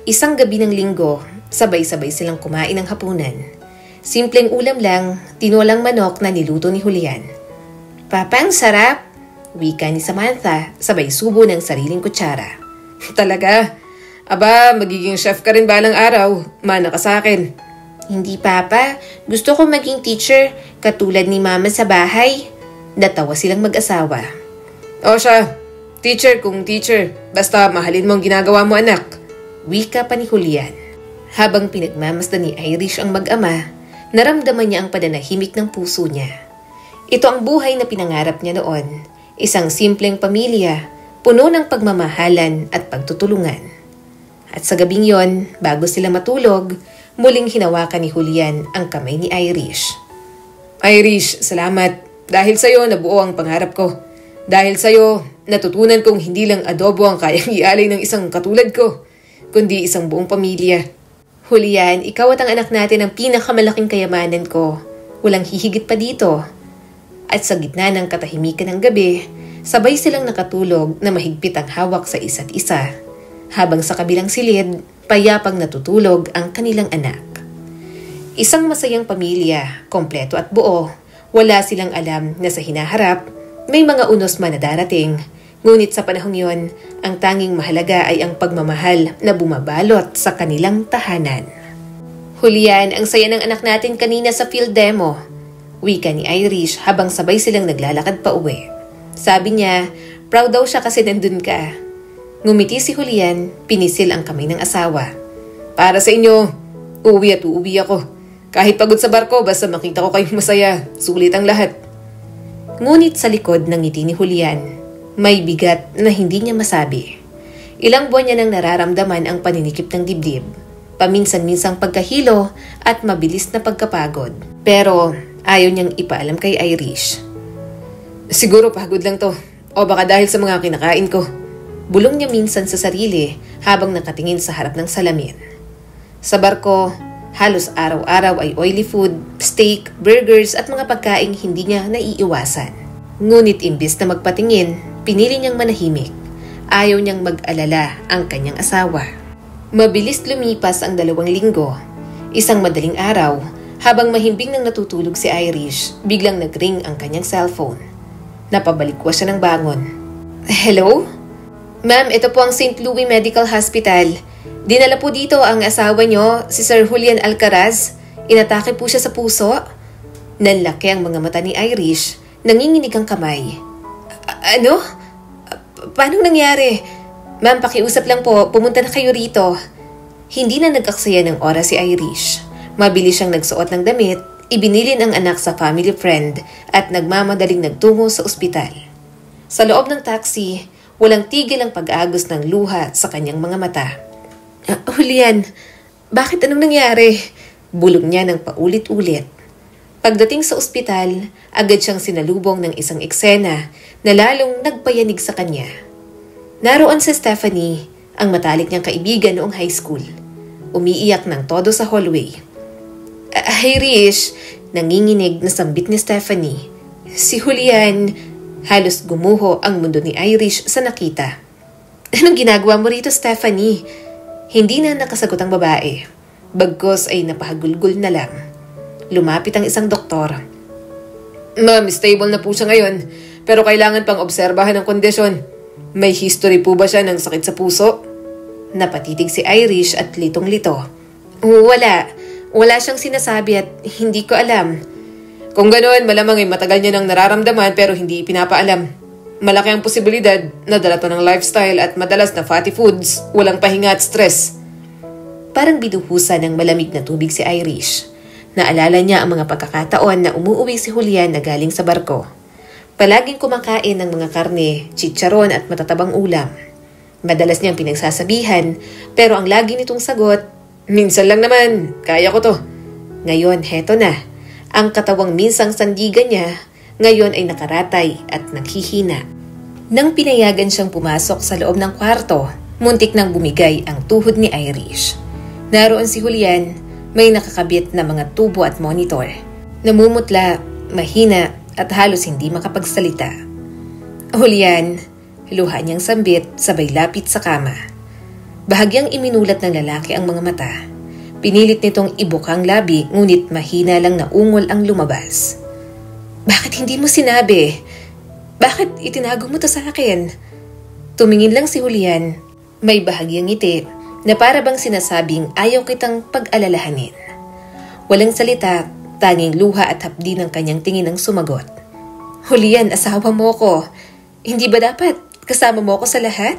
Isang gabi ng linggo, sabay-sabay silang kumain ng hapunan. Simpleng ulam lang, tinolang manok na niluto ni Julian. "Papa, ang sarap!" wika ni Samantha, sabay subo ng sariling kutsara. "Talaga? Aba, magiging chef ka rin balang araw. Mana ka sa akin." "Hindi, Papa. Gusto ko maging teacher, katulad ni Mama sa bahay." Natawa silang mag-asawa. "O siya, teacher kung teacher. Basta mahalin mo ang ginagawa mo, anak." Wika pa ni Julian. Habang pinagmamasdan ni Irish ang mag-ama, naramdaman niya ang pananahimik ng puso niya. Ito ang buhay na pinangarap niya noon. Isang simpleng pamilya, puno ng pagmamahalan at pagtutulungan. At sa gabing yon, bago sila matulog, muling hinawakan ni Julian ang kamay ni Irish. "Irish, salamat. Dahil sa'yo, nabuo ang pangarap ko. Dahil sa'yo, natutunan kong hindi lang adobo ang kayang ialay ng isang katulad ko, kundi isang buong pamilya." "Julian, ikaw at ang anak natin ang pinakamalaking kayamanan ko. Walang hihigit pa dito." At sa gitna ng katahimikan ng gabi, sabay silang nakatulog na mahigpit ang hawak sa isa't isa. Habang sa kabilang silid, payapang natutulog ang kanilang anak. Isang masayang pamilya, kompleto at buo. Wala silang alam na sa hinaharap, may mga unos man na darating. Ngunit sa panahong yon, ang tanging mahalaga ay ang pagmamahal na bumabalot sa kanilang tahanan. "Julian, ang saya ng anak natin kanina sa field demo." Wika ni Irish habang sabay silang naglalakad pa uwi. Sabi niya, proud daw siya kasi nandun ka. Ngumiti si Julian, pinisil ang kamay ng asawa. "Para sa inyo, uuwi at uuwi ako. Kahit pagod sa barko, basta makita ko kayong masaya, sulit ang lahat. Ngunit sa likod ng ngiti ni Julian, may bigat na hindi niya masabi. Ilang buwan niya nang nararamdaman ang paninikip ng dibdib, paminsan-minsang pagkahilo at mabilis na pagkapagod. Pero ayaw niyang ipaalam kay Irish. Siguro pagod lang to, o baka dahil sa mga kinakain ko. Bulong niya minsan sa sarili habang nakatingin sa harap ng salamin. Sa barko, halos araw-araw ay oily food, steak, burgers at mga pagkaing hindi niya naiiwasan. Ngunit imbis na magpatingin, pinili niyang manahimik. Ayaw niyang mag-alala ang kanyang asawa. Mabilis lumipas ang 2 linggo. Isang madaling araw, habang mahimbing nang natutulog si Irish, biglang nag-ring ang kanyang cellphone. Napabalikwas siya ng bangon. Hello? Ma'am, ito po ang St. Louis Medical Hospital. Dinala po dito ang asawa niyo, si Sir Julian Alcaraz. Inatake po siya sa puso. Nanlaki ang mga mata ni Irish, nanginginig ang kamay. Ano? Paano nangyari? Ma'am, pakiusap lang po, pumunta na kayo rito. Hindi na nag-aksaya ng oras si Irish. Mabilis siyang nagsuot ng damit, ibinilin ang anak sa family friend at nagmamadaling nagtungo sa ospital. Sa loob ng taxi, walang tigil ang pag-agos ng luha sa kanyang mga mata. Julian, bakit anong nangyari? Bulong niya ng paulit-ulit. Pagdating sa ospital, agad siyang sinalubong ng isang eksena na lalong nagpayanig sa kanya. Naroon si Stephanie, ang matalik niyang kaibigan noong high school. Umiiyak ng todo sa hallway. Irish, nanginginig na sambit ni Stephanie. Si Julian, halos gumuho ang mundo ni Irish sa nakita. Anong ginagawa mo rito, Stephanie? Hindi na nakasagot ang babae. Bagkos ay napahagulgol na lang. Lumapit ang isang doktor. Ma'am, stable na po siya ngayon, pero kailangan pang obserbahan ang kondisyon. May history po ba siya ng sakit sa puso? Napatitig si Irish at litong-lito. Wala siyang sinasabi at hindi ko alam. Kung ganoon, malamang ay matagal niya nang nararamdaman pero hindi ipinapaalam. Malaki ang posibilidad na dala to ng lifestyle at madalas na fatty foods, walang pahinga at stress. Parang binuhusan ng malamig na tubig si Irish. Naalala niya ang mga pagkakataon na umuuwi si Julian na galing sa barko. Palaging kumakain ng mga karne, chicharon at matatabang ulam. Madalas niyang pinagsasabihan, pero ang lagi nitong sagot, minsan lang naman, kaya ko to. Ngayon, heto na. Ang katawang minsang sandigan niya, ngayon ay nakaratay at naghihina. Nang pinayagan siyang pumasok sa loob ng kwarto, muntik nang bumigay ang tuhod ni Irish. Naroon si Julian, may nakakabit na mga tubo at monitor. Namumutla, mahina at halos hindi makapagsalita. Julian, luha niyang sambit sabay lapit sa kama. Bahagyang iminulat ng lalaki ang mga mata. Pinilit nitong ibukang labi ngunit mahina lang na ungol ang lumabas. Bakit hindi mo sinabi? Bakit itinago mo to sa akin? Tumingin lang si Julian. May bahagyang ngiti na para bang sinasabing ayaw kitang pag-alalahanin. Walang salita, tanging luha at hapdi ng kanyang tingin ang sumagot. Julian, asawa mo ko. Hindi ba dapat kasama mo ko sa lahat?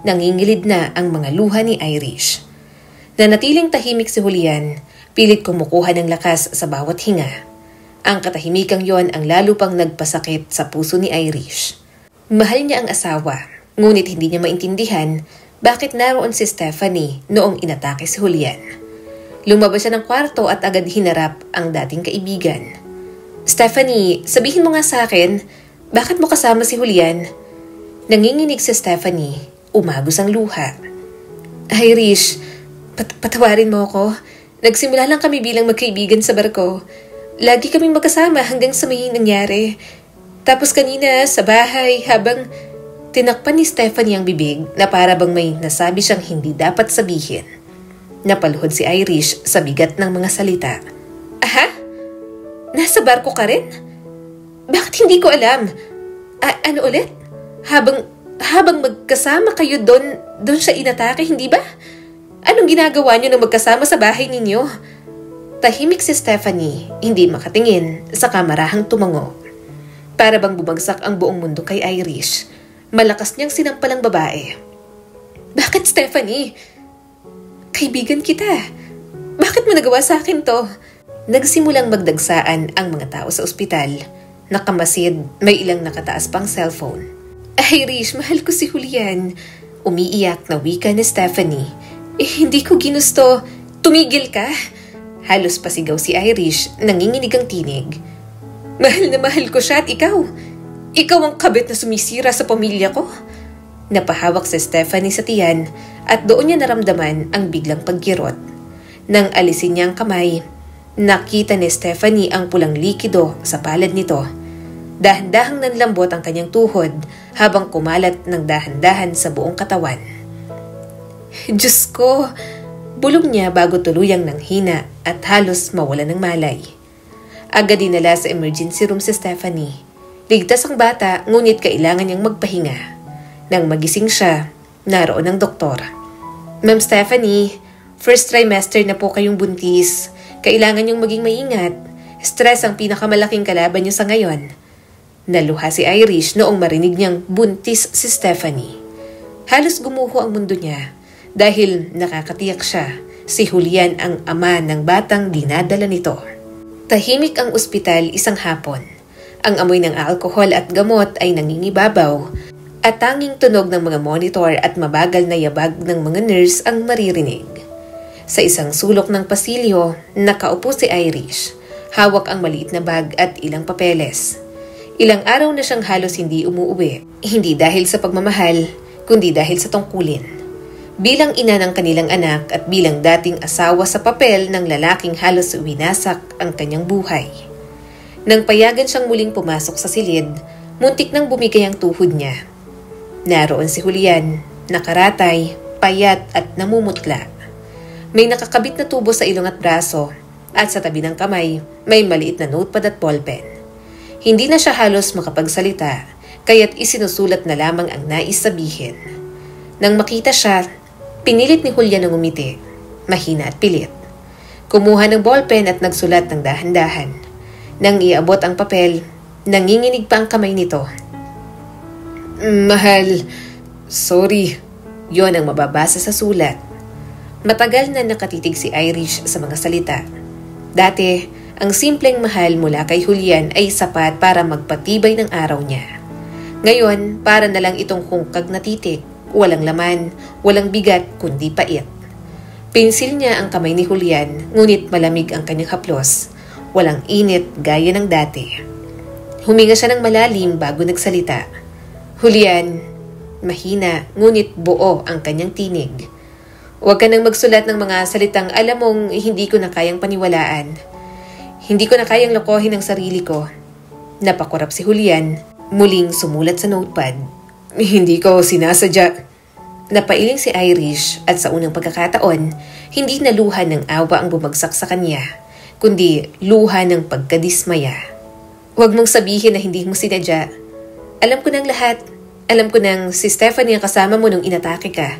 Nangingilid na ang mga luha ni Irish. Nanatiling tahimik si Julian, pilit kumukuha ng lakas sa bawat hinga. Ang katahimikang yon ang lalo pang nagpasakit sa puso ni Irish. Mahal niya ang asawa, ngunit hindi niya maintindihan bakit naroon si Stephanie noong inatake si Julian. Lumabas siya ng kwarto at agad hinarap ang dating kaibigan. Stephanie, sabihin mo nga sa akin, bakit mo kasama si Julian? Nanginginig si Stephanie, umagos ang luha. Irish, patawarin mo ako. Nagsimula lang kami bilang magkaibigan sa barko. Lagi kaming magkasama hanggang sa may nangyari. Tapos kanina sa bahay habang tinakpan ni Stephanie ang bibig na para bang may nasabi siyang hindi dapat sabihin. Napaluhod si Irish sa bigat ng mga salita. Aha? Nasa barko ka rin? Bakit hindi ko alam? Ano ulit? Habang magkasama kayo doon siya inatake, hindi ba? Anong ginagawa niyo nang magkasama sa bahay ninyo? Tahimik si Stephanie, hindi makatingin, sa kamarahang tumango. Para bang bumagsak ang buong mundo kay Irish. Malakas niyang sinampalang babae. Bakit, Stephanie? Kaibigan kita. Bakit mo nagawa sa akin to? Nagsimulang magdagsaan ang mga tao sa ospital. Nakamasid, may ilang nakataas pang cellphone. Irish, mahal ko si Julian. Umiiyak na wika ni Stephanie. Hindi ko ginusto. Tumigil ka. Halos pasigaw si Irish, nanginginig ang tinig. Mahal na mahal ko siya at ikaw. Ikaw ang kabit na sumisira sa pamilya ko. Napahawak si Stephanie sa tiyan at doon niya naramdaman ang biglang pagkirot. Nang alisin niya ang kamay, nakita ni Stephanie ang pulang likido sa palad nito. Dahan-dahang nanlambot ang kanyang tuhod habang kumalat ng dahan-dahan sa buong katawan. Diyos ko! Bulong niya bago tuluyang nanghina at halos mawala ng malay. Agad dinala sa emergency room si Stephanie. Ligtas ang bata ngunit kailangan niyang magpahinga. Nang magising siya, naroon ang doktor. Ma'am Stephanie, first trimester na po kayong buntis. Kailangan niyong maging maingat. Stress ang pinakamalaking kalaban niyo sa ngayon. Naluha si Irish noong marinig niyang buntis si Stephanie. Halos gumuho ang mundo niya. Dahil nakakatiyak siya, si Julian ang ama ng batang dinadala nito. Tahimik ang ospital isang hapon. Ang amoy ng alkohol at gamot ay nangingibabaw at tanging tunog ng mga monitor at mabagal na yabag ng mga nurse ang maririnig. Sa isang sulok ng pasilyo, nakaupo si Irish. Hawak ang maliit na bag at ilang papeles. Ilang araw na siyang halos hindi umuuwi. Hindi dahil sa pagmamahal, kundi dahil sa tungkulin. Bilang ina ng kanilang anak at bilang dating asawa sa papel ng lalaking halos winasak ang kanyang buhay. Nang payagan siyang muling pumasok sa silid, muntik nang bumigay ang tuhod niya. Naroon si Julian, nakaratay, payat at namumutla. May nakakabit na tubo sa ilong at braso at sa tabi ng kamay may maliit na notepad at ballpen. Hindi na siya halos makapagsalita kaya't isinusulat na lamang ang nais sabihin. Nang makita siya, pinilit ni Julian ng umiti, mahina at pilit. Kumuha ng ballpen at nagsulat ng dahan-dahan. Nang iabot ang papel, nanginginig pa ang kamay nito. Mahal, sorry. Yon ang mababasa sa sulat. Matagal na nakatitig si Irish sa mga salita. Dati, ang simpleng mahal mula kay Julian ay sapat para magpatibay ng araw niya. Ngayon, para na lang itong hungkag na titik. Walang laman, walang bigat, kundi pait. Pinsil niya ang kamay ni Julian, ngunit malamig ang kanyang haplos. Walang init gaya ng dati. Huminga siya ng malalim bago nagsalita. Julian, mahina, ngunit buo ang kanyang tinig. Huwag ka nang magsulat ng mga salitang alam mong hindi ko na kayang paniwalaan. Hindi ko na kayang lokohin ang sarili ko. Napakurap si Julian, muling sumulat sa notepad. Hindi ko sinasadya. Napailing si Irish at sa unang pagkakataon, hindi na luha ng awa ang bumagsak sa kanya, kundi luha ng pagkadismaya. Huwag mong sabihin na hindi mo sinadya. Alam ko ng lahat. Alam ko nang si Stephanie ang kasama mo nung inatake ka.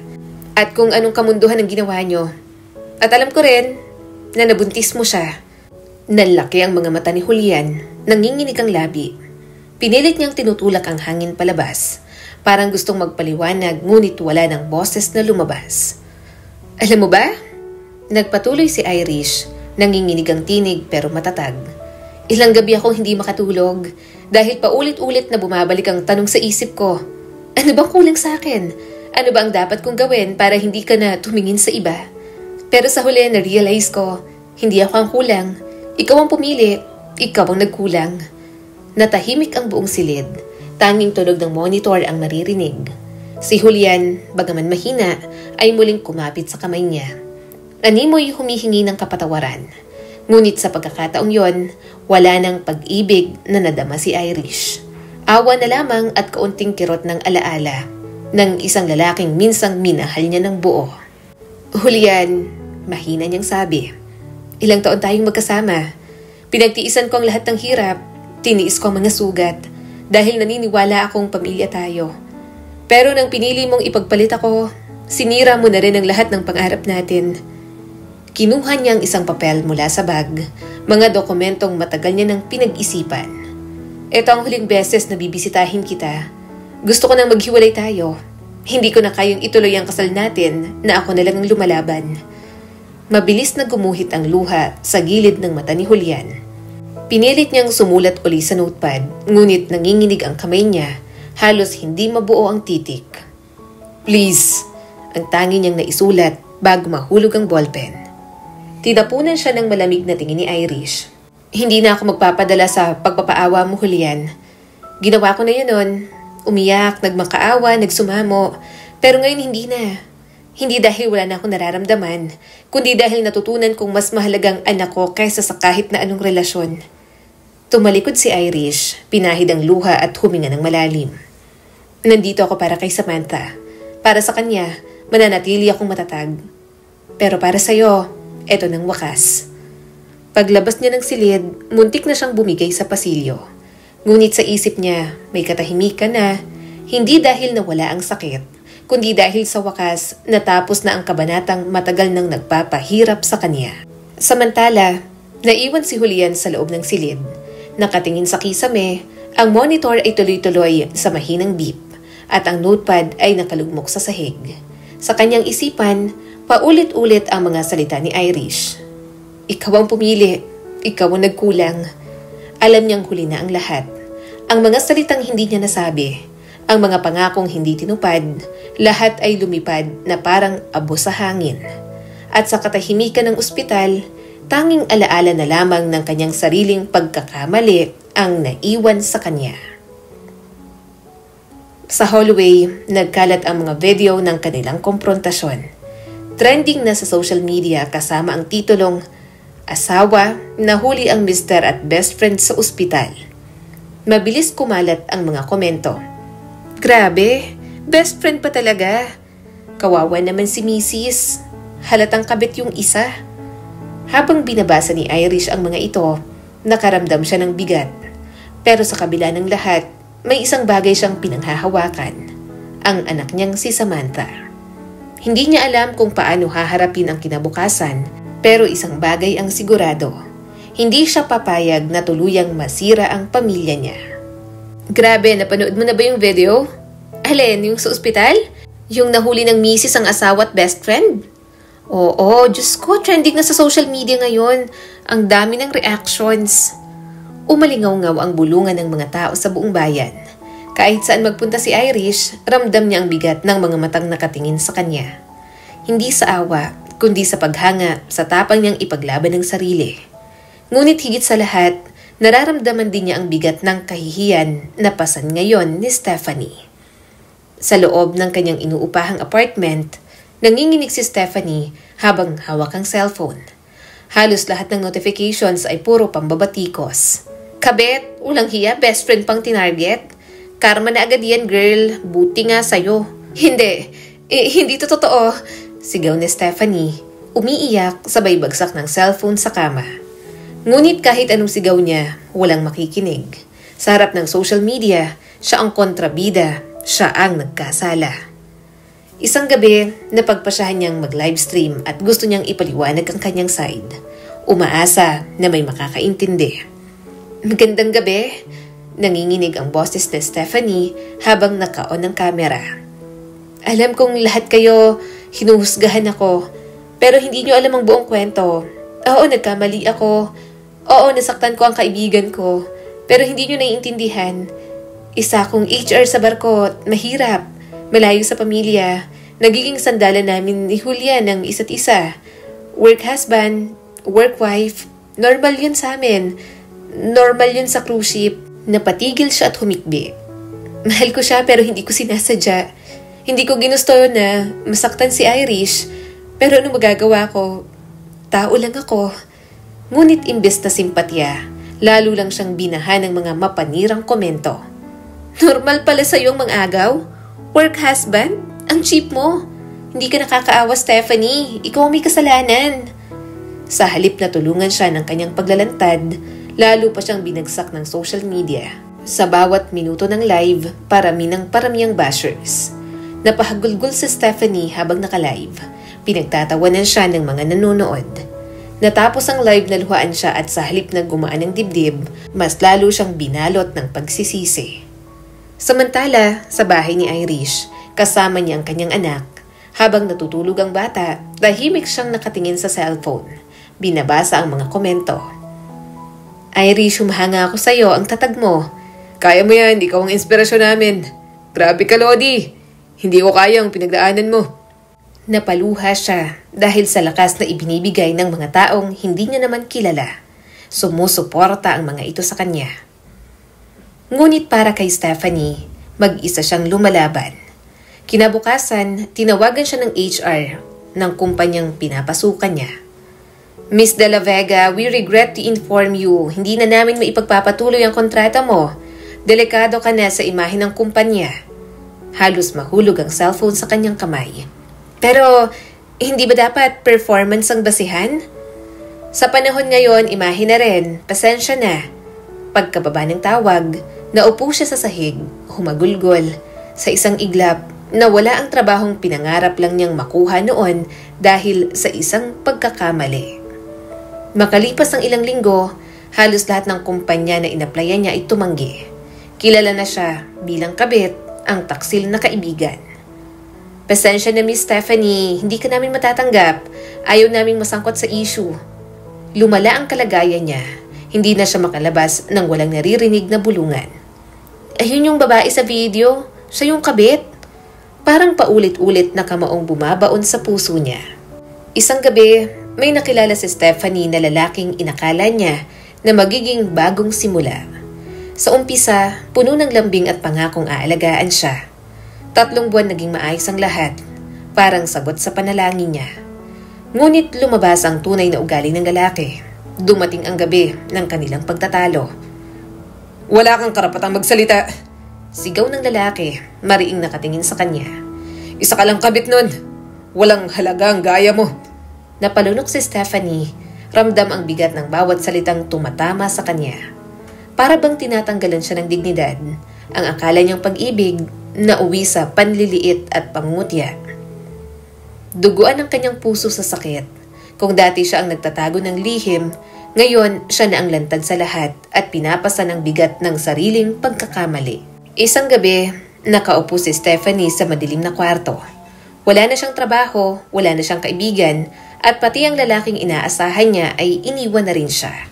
At kung anong kamunduhan ang ginawa nyo. At alam ko rin na nabuntis mo siya. Nalaki ang mga mata ni Julian, nanginginig ang labi. Pinilit niyang tinutulak ang hangin palabas. Parang gustong magpaliwanag ngunit wala ng boses na lumabas. Alam mo ba? Nagpatuloy si Irish, nanginginig ang tinig pero matatag. Ilang gabi akong hindi makatulog dahil paulit-ulit na bumabalik ang tanong sa isip ko. Ano bang kulang sa akin? Ano ba ang dapat kong gawin para hindi ka na tumingin sa iba? Pero sa huli na-realize ko, hindi ako ang kulang. Ikaw ang pumili, ikaw ang nagkulang. Natahimik ang buong silid. Tanging tunog ng monitor ang naririnig. Si Julian, bagaman mahina, ay muling kumapit sa kamay niya. Animoy humihingi ng kapatawaran. Ngunit sa pagkakataong yon, wala ng pag-ibig na nadama si Irish. Awa na lamang at kaunting kirot ng alaala ng isang lalaking minsang minahal niya ng buo. Julian, mahina niyang sabi. Ilang taon tayong magkasama. Pinagtiisan ko ang lahat ng hirap. Tiniis ko ang mga sugat. Dahil naniniwala akong pamilya tayo. Pero nang pinili mong ipagpalit ako, sinira mo na rin ang lahat ng pangarap natin. Kinuha niya ang isang papel mula sa bag, mga dokumentong matagal niya nang pinag-isipan. Ito ang huling beses na bibisitahin kita. Gusto ko nang maghiwalay tayo. Hindi ko na kayang ituloy ang kasal natin na ako na lang ang lumalaban. Mabilis na gumuhit ang luha sa gilid ng mata ni Julian. Pinilit niyang sumulat uli sa notepad, ngunit nanginginig ang kamay niya, halos hindi mabuo ang titik. Please, ang tangi niyang naisulat bago mahulog ang ballpen. Tinapunan siya ng malamig na tingin ni Irish. Hindi na ako magpapadala sa pagpapaawa mo, Julian. Ginawa ko na yun nun. Umiyak, nagmakaawa, nagsumamo. Pero ngayon hindi na. Hindi dahil wala na akong nararamdaman, kundi dahil natutunan kong mas mahalagang anak ko kaysa sa kahit na anong relasyon. Tumalikod si Irish, pinahid ang luha at huminga ng malalim. Nandito ako para kay Samantha. Para sa kanya, mananatili akong matatag. Pero para sa'yo, eto ng wakas. Paglabas niya ng silid, muntik na siyang bumigay sa pasilyo. Ngunit sa isip niya, may katahimikan na, hindi dahil nawala ang sakit, kundi dahil sa wakas, natapos na ang kabanatang matagal nang nagpapahirap sa kanya. Samantala, naiwan si Julian sa loob ng silid. Nakatingin sa kisame, ang monitor ay tuloy-tuloy sa mahinang beep, at ang notepad ay nakalugmok sa sahig. Sa kanyang isipan, paulit-ulit ang mga salita ni Irish. Ikaw ang pumili, ikaw ang nagkulang. Alam niyang huli na ang lahat. Ang mga salitang hindi niya nasabi, ang mga pangakong hindi tinupad, lahat ay lumipad na parang abo sa hangin. At sa katahimikan ng ospital, tanging alaala na lamang ng kanyang sariling pagkakamali ang naiwan sa kanya. Sa hallway, nagkalat ang mga video ng kanilang komprontasyon. Trending na sa social media kasama ang titulong Asawa, nahuli ang mister at best friend sa ospital. Mabilis kumalat ang mga komento. Grabe, best friend pa talaga. Kawawa naman si Mrs. Halatang kabit yung isa. Habang binabasa ni Irish ang mga ito, nakaramdam siya ng bigat. Pero sa kabila ng lahat, may isang bagay siyang pinanghahawakan. Ang anak niyang si Samantha. Hindi niya alam kung paano haharapin ang kinabukasan, pero isang bagay ang sigurado. Hindi siya papayag na tuluyang masira ang pamilya niya. Grabe, napanood mo na ba yung video? Alin, yung sa ospital? Yung nahuli ng misis ang asawa at best friend? Oo, Diyos ko, trending na sa social media ngayon. Ang dami ng reactions. Umalingaw-ngaw ang bulungan ng mga tao sa buong bayan. Kahit saan magpunta si Irish, ramdam niya ang bigat ng mga matang nakatingin sa kanya. Hindi sa awa, kundi sa paghanga sa tapang niyang ipaglaban ng sarili. Ngunit higit sa lahat, nararamdaman din niya ang bigat ng kahihiyan na pasan ngayon ni Stephanie. Sa loob ng kanyang inuupahang apartment, nanginginig si Stephanie habang hawak ang cellphone. Halos lahat ng notifications ay puro pambabatikos. Kabet, ulang hiya, best friend pang tinarget. Karma na agad yan, girl. Buti nga sa'yo. Hindi to totoo. Sigaw ni Stephanie, umiiyak sabay bagsak ng cellphone sa kama. Ngunit kahit anong sigaw niya, walang makikinig. Sa harap ng social media, siya ang kontrabida, siya ang nagkasala. Isang gabi, napagpasyahan niyang mag-livestream at gusto niyang ipaliwanag ang kanyang side. Umaasa na may makakaintindi. Magandang gabi. Nanginginig ang boses ni Stephanie habang naka-on ang kamera. Alam kong lahat kayo hinuhusgahan ako, pero hindi niyo alam ang buong kwento. Oo, nagkamali ako. Oo, nasaktan ko ang kaibigan ko, pero hindi niyo naiintindihan. Isa akong HR sa barko, mahirap, malayo sa pamilya. Nagiging sandalan namin ni Julian ng isa't isa. Work husband, work wife, normal yun sa amin. Normal yun sa cruise ship. Napatigil siya at humikbi. Mahal ko siya pero hindi ko sinasadya. Hindi ko ginusto na masaktan si Irish. Pero ano magagawa ko? Tao lang ako. Ngunit imbes na simpatya, lalo lang siyang binahan ng mga mapanirang komento. Normal pala sa'yo ang mang-agaw? Work husband? Ang cheap mo. Hindi ka nakakaawa, Stephanie. Ikaw ang may kasalanan. Sa halip na tulungan siya ng kanyang paglalantad, lalo pa siyang binagsak ng social media. Sa bawat minuto ng live, parami ng parami ang bashers. Napahagulgol si Stephanie habang naka-live. Pinagtatawanan siya ng mga nanonood. Natapos ang live na luhaan siya at sa halip na gumaan ng dibdib, mas lalo siyang binalot ng pagsisisi. Samantala, sa bahay ni Irish, kasama niya ang kanyang anak, Habang natutulog ang bata, tahimik siyang nakatingin sa cellphone. Binabasa ang mga komento. Irish, humahanga ako sa'yo, ang tatag mo. Kaya mo yan, ikaw ang inspirasyon namin. Grabe ka, Lodi. Hindi ko kaya ang pinagdaanan mo. Napaluha siya dahil sa lakas na ibinibigay ng mga taong hindi niya naman kilala. Sumusuporta ang mga ito sa kanya. Ngunit para kay Stephanie, mag-isa siyang lumalaban. Kinabukasan, tinawagan siya ng HR ng kumpanyang pinapasukan niya. Miss De La Vega, we regret to inform you, hindi na namin maipagpapatuloy ang kontrata mo. Delikado ka na sa imahe ng kumpanya. Halos mahulog ang cellphone sa kanyang kamay. Pero, hindi ba dapat performance ang basihan? Sa panahon ngayon, imahe na rin, pasensya na. Pagkababa ng tawag, naupo siya sa sahig, humagulgol. Sa isang iglap, nawala ang trabahong pinangarap lang niyang makuha noon dahil sa isang pagkakamali. Makalipas ang ilang linggo, halos lahat ng kumpanya na inaplayan niya ay tumanggi. Kilala na siya bilang kabit, ang taksil na kaibigan. Pasensya na Miss Stephanie, hindi ka namin matatanggap. Ayaw naming masangkot sa issue. Lumala ang kalagayan niya. Hindi na siya makalabas nang walang naririnig na bulungan. Ayun yung babae sa video, siya yung kabit. Parang paulit-ulit na kamaong bumabaon sa puso niya. Isang gabi, may nakilala si Stephanie na lalaking inakala niya na magiging bagong simula. Sa umpisa, puno ng lambing at pangakong aalagaan siya. 3 buwan naging maayos ang lahat, parang sagot sa panalangin niya. Ngunit lumabas ang tunay na ugali ng lalaki. Dumating ang gabi ng kanilang pagtatalo. Wala kang karapatang magsalita. Sigaw ng lalaki, mariing nakatingin sa kanya. Isa ka lang kabit nun. Walang halaga ang gaya mo. Napalunok si Stephanie, ramdam ang bigat ng bawat salitang tumatama sa kanya. Para bang tinatanggalan siya ng dignidad, ang akala niyang pag-ibig na uwi sa panliliit at pangungutya. Duguan ang kanyang puso sa sakit. Kung dati siya ang nagtatago ng lihim, ngayon siya na ang lantad sa lahat at pinapasa ng bigat ng sariling pagkakamali. Isang gabi, nakaupo si Stephanie sa madilim na kwarto. Wala na siyang trabaho, wala na siyang kaibigan, at pati ang lalaking inaasahan niya ay iniwan na rin siya.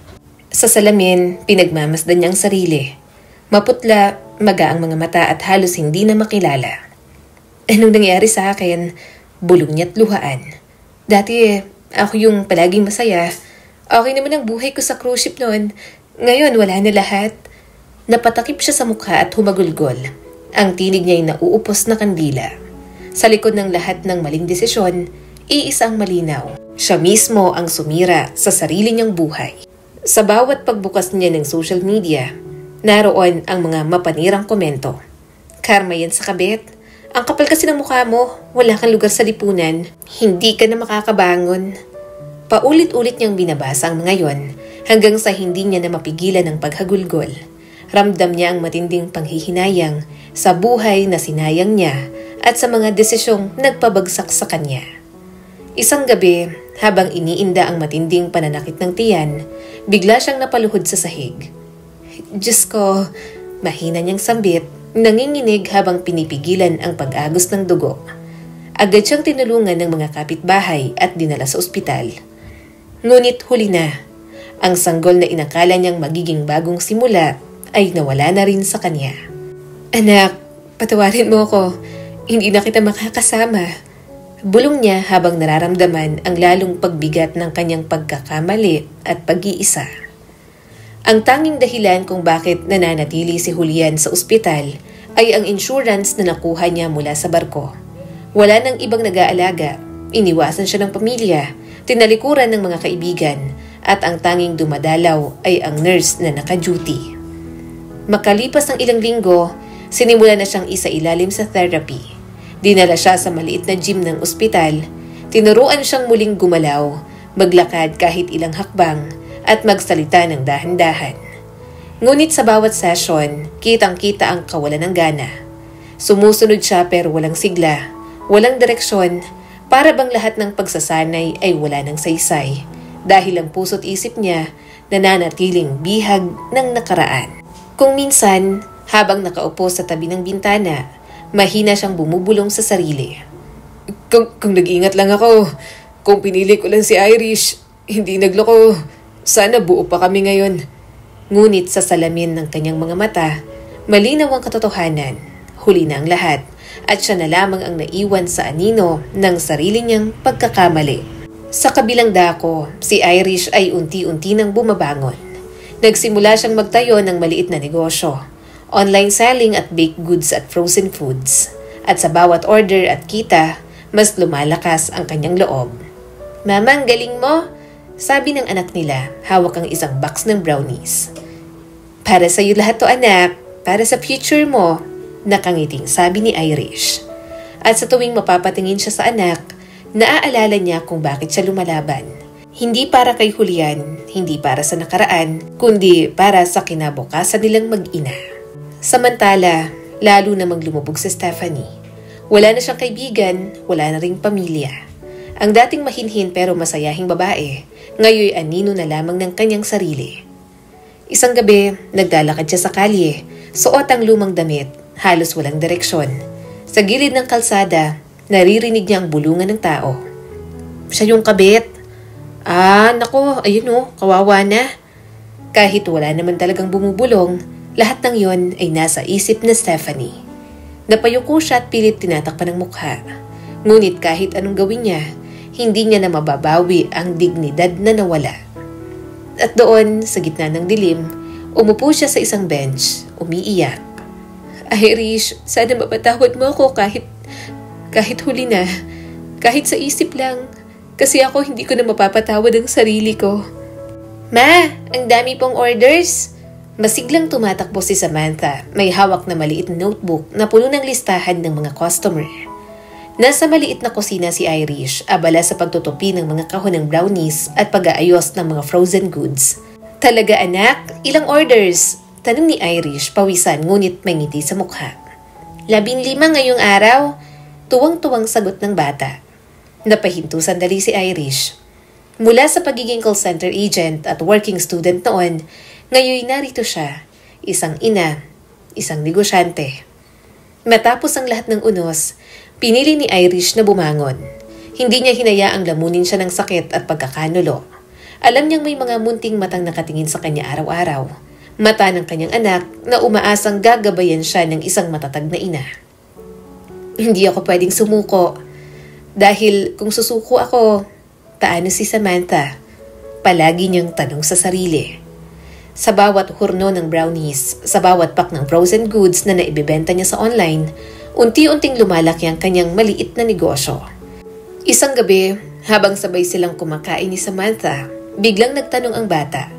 Sa salamin, pinagmamasdan niya ang sarili. Maputla, maga ang mga mata at halos hindi na makilala. Anong nangyari sa akin? Bulong niya't luhaan. Dati ako yung palaging masaya. Okay naman ang buhay ko sa cruise ship noon. Ngayon wala na lahat. Napatakip siya sa mukha at humagulgol. Ang tinig niya ay nauupos na kandila. Sa likod ng lahat ng maling desisyon, iisang malinaw. Siya mismo ang sumira sa sarili niyang buhay. Sa bawat pagbukas niya ng social media, naroon ang mga mapanirang komento. Karma yan sa kabit. Ang kapal kasi ng mukha mo, wala kang lugar sa lipunan. Hindi ka na makakabangon. Paulit-ulit niyang binabasa ang mga yon hanggang sa hindi niya na mapigilan ang paghagulgol. Ramdam niya ang matinding panghihinayang sa buhay na sinayang niya at sa mga desisyong nagpabagsak sa kanya. Isang gabi, habang iniinda ang matinding pananakit ng tiyan, bigla siyang napaluhod sa sahig. Diyos ko, mahina niyang sambit, nanginginig habang pinipigilan ang pag-agos ng dugo. Agad siyang tinulungan ng mga kapitbahay at dinala sa ospital. Ngunit huli na, ang sanggol na inakala niyang magiging bagong simula ay nawala na rin sa kanya. Anak, patawarin mo ko, hindi na kita makakasama. Bulong niya habang nararamdaman ang lalong pagbigat ng kanyang pagkakamali at pag-iisa. Ang tanging dahilan kung bakit nananatili si Julian sa ospital ay ang insurance na nakuha niya mula sa barko. Wala nang ibang nag-aalaga, iniwasan siya ng pamilya, tinalikuran ng mga kaibigan, at ang tanging dumadalaw ay ang nurse na naka-duty. Makalipas ng ilang linggo, sinimula na siyang isailalim sa therapy. Dinala siya sa maliit na gym ng ospital, tinuruan siyang muling gumalaw, maglakad kahit ilang hakbang, at magsalita ng dahan-dahan. Ngunit sa bawat session, kitang-kita ang kawalan ng gana. Sumusunod siya pero walang sigla, walang direksyon, para bang lahat ng pagsasanay ay wala ng saysay, dahil ang puso't isip niya nananatiling bihag ng nakaraan. Kung minsan, habang nakaupo sa tabi ng bintana, mahina siyang bumubulong sa sarili. Kung nag-ingat lang ako, kung pinili ko lang si Irish, hindi nagloko, sana buo pa kami ngayon. Ngunit sa salamin ng kanyang mga mata, malinaw ang katotohanan. Huli na ang lahat at siya na lamang ang naiwan sa anino ng sarili niyang pagkakamali. Sa kabilang dako, si Irish ay unti-unti nang bumabangon. Nagsimula siyang magtayo ng maliit na negosyo, online selling at baked goods at frozen foods. At sa bawat order at kita, mas lumalakas ang kanyang loob. "Mama, ang galing mo," sabi ng anak nila, hawak ang isang box ng brownies. "Para sa iyo lahat to, anak. Para sa future mo," nakangiting sabi ni Irish. At sa tuwing mapapatingin siya sa anak, naaalala niya kung bakit siya lumalaban. Hindi para kay Julian, hindi para sa nakaraan, kundi para sa kinabukasan nilang mag-ina. Samantala, lalo namang lumubog si Stephanie. Wala na siyang kaibigan, wala na ring pamilya. Ang dating mahinhin pero masayahing babae, ngayon anino na lamang ng kanyang sarili. Isang gabi, naglalakad siya sa kalye, suot ang lumang damit, halos walang direksyon. Sa gilid ng kalsada, naririnig niya ang bulungan ng tao. Siya yung kabit. Nako, ayun kawawa na. Kahit wala naman talagang bumubulong, lahat ng yon ay nasa isip na Stephanie. Napayuko siya at pilit tinatakpan ng mukha. Ngunit kahit anong gawin niya, hindi niya na mababawi ang dignidad na nawala. At doon, sa gitna ng dilim, umupo siya sa isang bench, umiiyak. "Irish, sana mapatawad mo ako kahit huli na. Kahit sa isip lang. Kasi ako hindi ko na mapapatawad ang sarili ko." "Ma, ang dami pong orders." Masiglang tumatakbo si Samantha, may hawak na maliit na notebook na puno ng listahan ng mga customer. Nasa maliit na kusina si Irish, abala sa pagtutupi ng mga kahon ng brownies at pag-aayos ng mga frozen goods. "Talaga anak? Ilang orders?" tanong ni Irish, pawisan ngunit may ngiti sa mukha. 15 ngayong araw, tuwang-tuwang sagot ng bata. Napahinto sandali si Irish. Mula sa pagiging call center agent at working student noon, ngayon narito siya, isang ina, isang negosyante. Matapos ang lahat ng unos, pinili ni Irish na bumangon. Hindi niya hinayaang lamunin siya ng sakit at pagkakanulo. Alam niyang may mga munting matang nakatingin sa kanya araw-araw. Mata ng kanyang anak na umaasang gagabayan siya ng isang matatag na ina. "Hindi ako pwedeng sumuko. Dahil kung susuko ako, paano si Samantha?" Palagi niyang tanong sa sarili. Sa bawat hurno ng brownies, sa bawat pack ng frozen goods na naibibenta niya sa online, unti-unting lumalaki ang kanyang maliit na negosyo. Isang gabi, habang sabay silang kumakain ni Samantha, biglang nagtanong ang bata.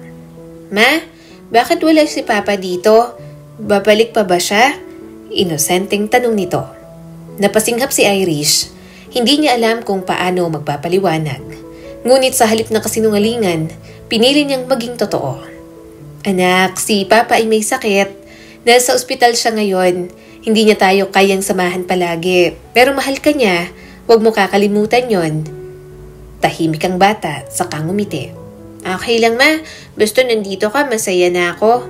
"Ma, bakit wala si Papa dito? Babalik pa ba siya?" Inosenteng tanong nito. Napasinghap si Irish. Hindi niya alam kung paano magpapaliwanag. Ngunit sa halip na kasinungalingan, pinili niyang maging totoo. "Anak, si Papa ay may sakit. Nasa ospital siya ngayon. Hindi niya tayo kayang samahan palagi. Pero mahal ka niya. Huwag mo kakalimutan yon." Tahimik ang bata, saka ngumiti. "Okay lang ma, basta nandito ka, masaya na ako."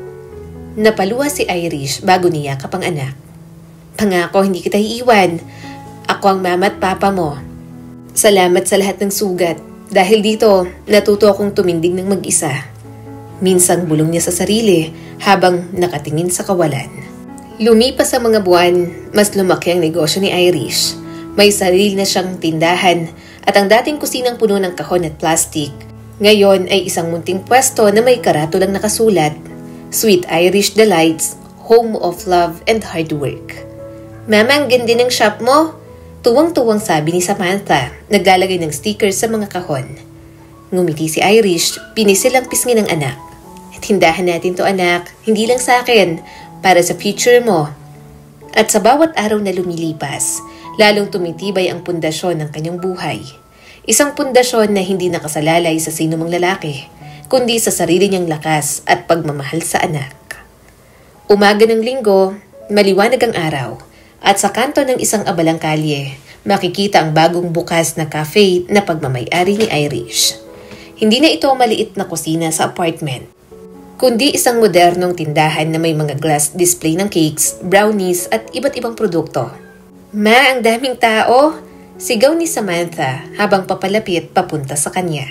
Napaluha si Irish bago niyakap ang anak. "Pangako, hindi kita iiwan. Ako ang mama at papa mo. Salamat sa lahat ng sugat. Dahil dito, natuto akong tumindig ng mag-isa." Minsang bulong niya sa sarili habang nakatingin sa kawalan. Lumipas ang mga buwan, mas lumaki ang negosyo ni Irish. May sarili na siyang tindahan at ang dating kusinang puno ng kahon at plastic, ngayon ay isang munting pwesto na may karatulang nakasulat, "Sweet Irish Delights, Home of Love and Hard Work." "Mama, ang ganda ng shop mo," tuwang-tuwang sabi ni Samantha, naglalagay ng stickers sa mga kahon. Ngumiti si Irish, pinisil ang pisngi ng anak. "Tindahan natin to anak, hindi lang sa akin, para sa future mo." At sa bawat araw na lumilipas, lalong tumitibay ang pundasyon ng kanyang buhay. Isang pundasyon na hindi nakasalalay sa sinumang lalaki, kundi sa sarili niyang lakas at pagmamahal sa anak. Umaga ng linggo, maliwanag ang araw, at sa kanto ng isang abalang kalye, makikita ang bagong bukas na cafe na pagmamay-ari ni Irish. Hindi na ito maliit na kusina sa apartment, kundi isang modernong tindahan na may mga glass display ng cakes, brownies at iba't ibang produkto. "Ma, ang daming tao," Sigaw ni Samantha habang papalapit papunta sa kanya.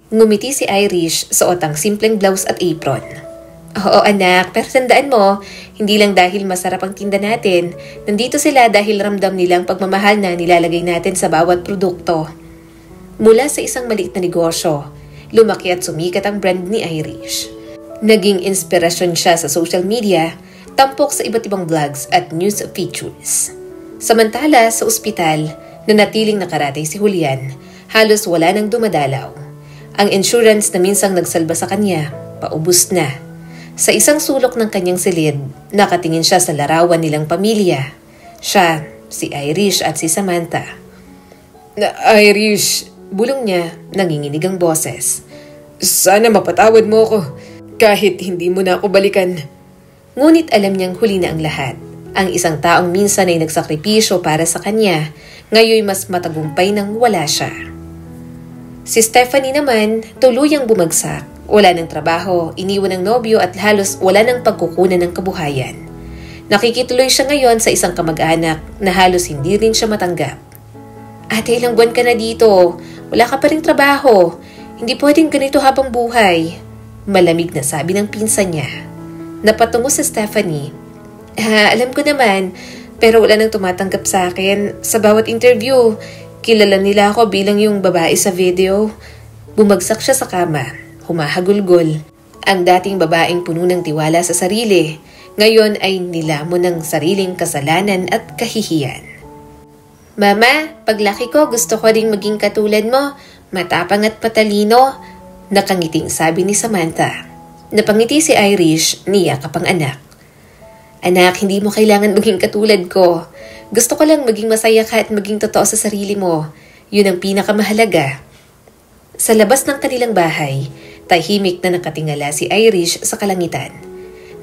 Ngumiti si Irish, suot ang simpleng blouse at apron. Oo anak, pero tandaan mo, hindi lang dahil masarap ang tinda natin, nandito sila dahil ramdam nilang pagmamahal na nilalagay natin sa bawat produkto. Mula sa isang maliit na negosyo, lumaki at sumikat ang brand ni Irish. Naging inspirasyon siya sa social media, tampok sa iba't ibang vlogs at news features. Samantala sa ospital, nanatiling nakaratay si Julian, halos wala nang dumadalaw. Ang insurance na minsang nagsalba sa kanya, paubos na. Sa isang sulok ng kanyang silid, nakatingin siya sa larawan nilang pamilya. Siya, si Irish at si Samantha. Irish, bulong niya, nanginginig ang boses. Sana mapatawad mo ako, kahit hindi mo na ako balikan. Ngunit alam niyang huli na ang lahat. Ang isang taong minsan ay nagsakripisyo para sa kanya, ngayon mas matagumpay nang wala siya. Si Stephanie naman, tuluyang bumagsak. Wala ng trabaho, iniwan ng nobyo at halos wala ng pagkukunan ng kabuhayan. Nakikituloy siya ngayon sa isang kamag-anak na halos hindi rin siya matanggap. Ate, ilang buwan ka na dito. Wala ka pa rin trabaho. Hindi pwedeng ganito habang buhay. Malamig na sabi ng pinsan niya. Napatungo sa Stephanie. Alam ko naman, pero wala nang tumatanggap sa akin. Sa bawat interview, kilala nila ako bilang yung babae sa video. Bumagsak siya sa kama. Humahagulgol. Ang dating babaeng puno ng tiwala sa sarili, ngayon ay nilamon ng sariling kasalanan at kahihiyan. Mama, paglaki ko gusto ko ring maging katulad mo, matapang at patalino, nakangiting sabi ni Samantha. Napangiti si Irish, niyakap ang anak. Anak, hindi mo kailangan maging katulad ko. Gusto ko lang maging masaya ka at maging totoo sa sarili mo. Yun ang pinakamahalaga. Sa labas ng kanilang bahay, tahimik na nakatingala si Irish sa kalangitan.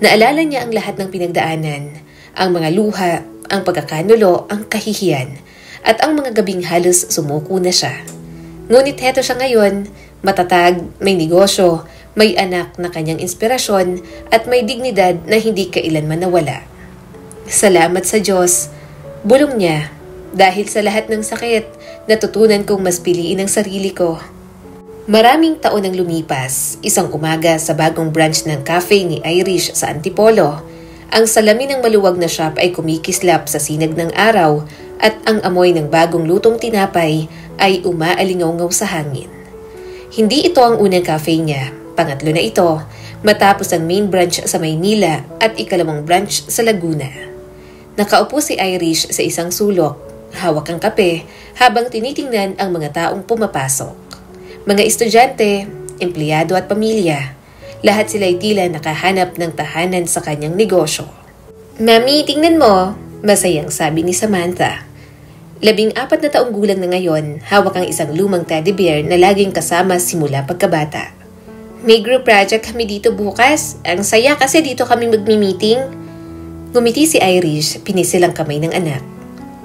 Naalala niya ang lahat ng pinagdaanan, ang mga luha, ang pagkakanulo, ang kahihiyan, at ang mga gabing halos sumuko na siya. Ngunit heto siya ngayon, matatag, may negosyo, may anak na kanyang inspirasyon, at may dignidad na hindi kailanman nawala. Salamat sa Diyos, bulong niya, dahil sa lahat ng sakit, natutunan kong mas piliin ang sarili ko. Maraming taon ang lumipas, isang umaga sa bagong branch ng cafe ni Irish sa Antipolo. Ang salamin ng maluwag na shop ay kumikislap sa sinag ng araw at ang amoy ng bagong lutong tinapay ay umaalingaw-ngaw sa hangin. Hindi ito ang unang cafe niya, pangatlo na ito, matapos ang main branch sa Maynila at ikalawang branch sa Laguna. Nakaupo si Irish sa isang sulok, hawak ang kape habang tinitingnan ang mga taong pumapasok. Mga estudyante, empleyado at pamilya, lahat sila'y tila nakahanap ng tahanan sa kanyang negosyo. Mami, tingnan mo, masayang sabi ni Samantha. 14 na taong gulang na ngayon, hawak ang isang lumang teddy bear na laging kasama simula pagkabata. May group project kami dito bukas. Ang saya kasi dito kami magmi-meeting. Ngumiti si Irish, pinisil ang kamay ng anak.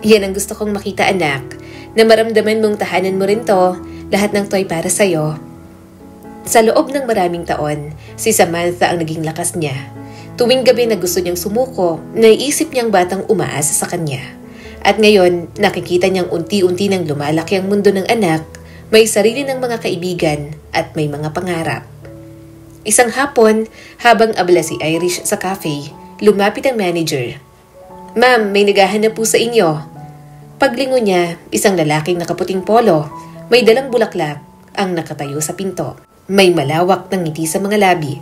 Yan ang gusto kong makita anak, na maramdaman mong tahanan mo rin to. Lahat ng toy para sa'yo. Sa loob ng maraming taon, si Samantha ang naging lakas niya. Tuwing gabi na gusto niyang sumuko, naiisip niyang batang umaasa sa kanya. At ngayon, nakikita niyang unti-unti nang lumalaki ang mundo ng anak, may sarili ng mga kaibigan at may mga pangarap. Isang hapon, habang abala si Irish sa cafe, lumapit ang manager. Ma'am, may naghahanap po sa inyo. Paglingon niya, isang lalaking nakaputing polo, may dalang bulaklak ang nakatayo sa pinto. May malawak ng ngiti sa mga labi.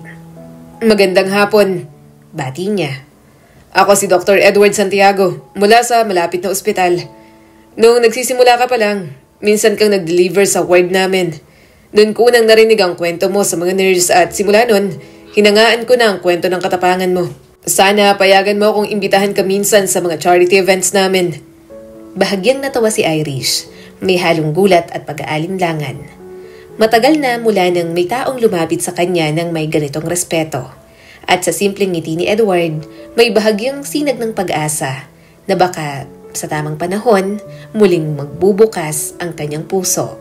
Magandang hapon, bati niya. Ako si Dr. Edward Santiago, mula sa malapit na ospital. Noong nagsisimula ka pa lang, minsan kang nag-deliver sa ward namin. Doon ko nang narinig ang kwento mo sa mga nurse at simula nun, hinangaan ko na ang kwento ng katapangan mo. Sana payagan mo akong imbitahan ka minsan sa mga charity events namin. Bahagyang natawa si Irish. May halong gulat at pag-aalinlangan. Matagal na mula nang may taong lumapit sa kanya ng may ganitong respeto. At sa simpleng ngiti ni Edward, may bahagyang sinag ng pag-asa na baka sa tamang panahon, muling magbubukas ang kanyang puso.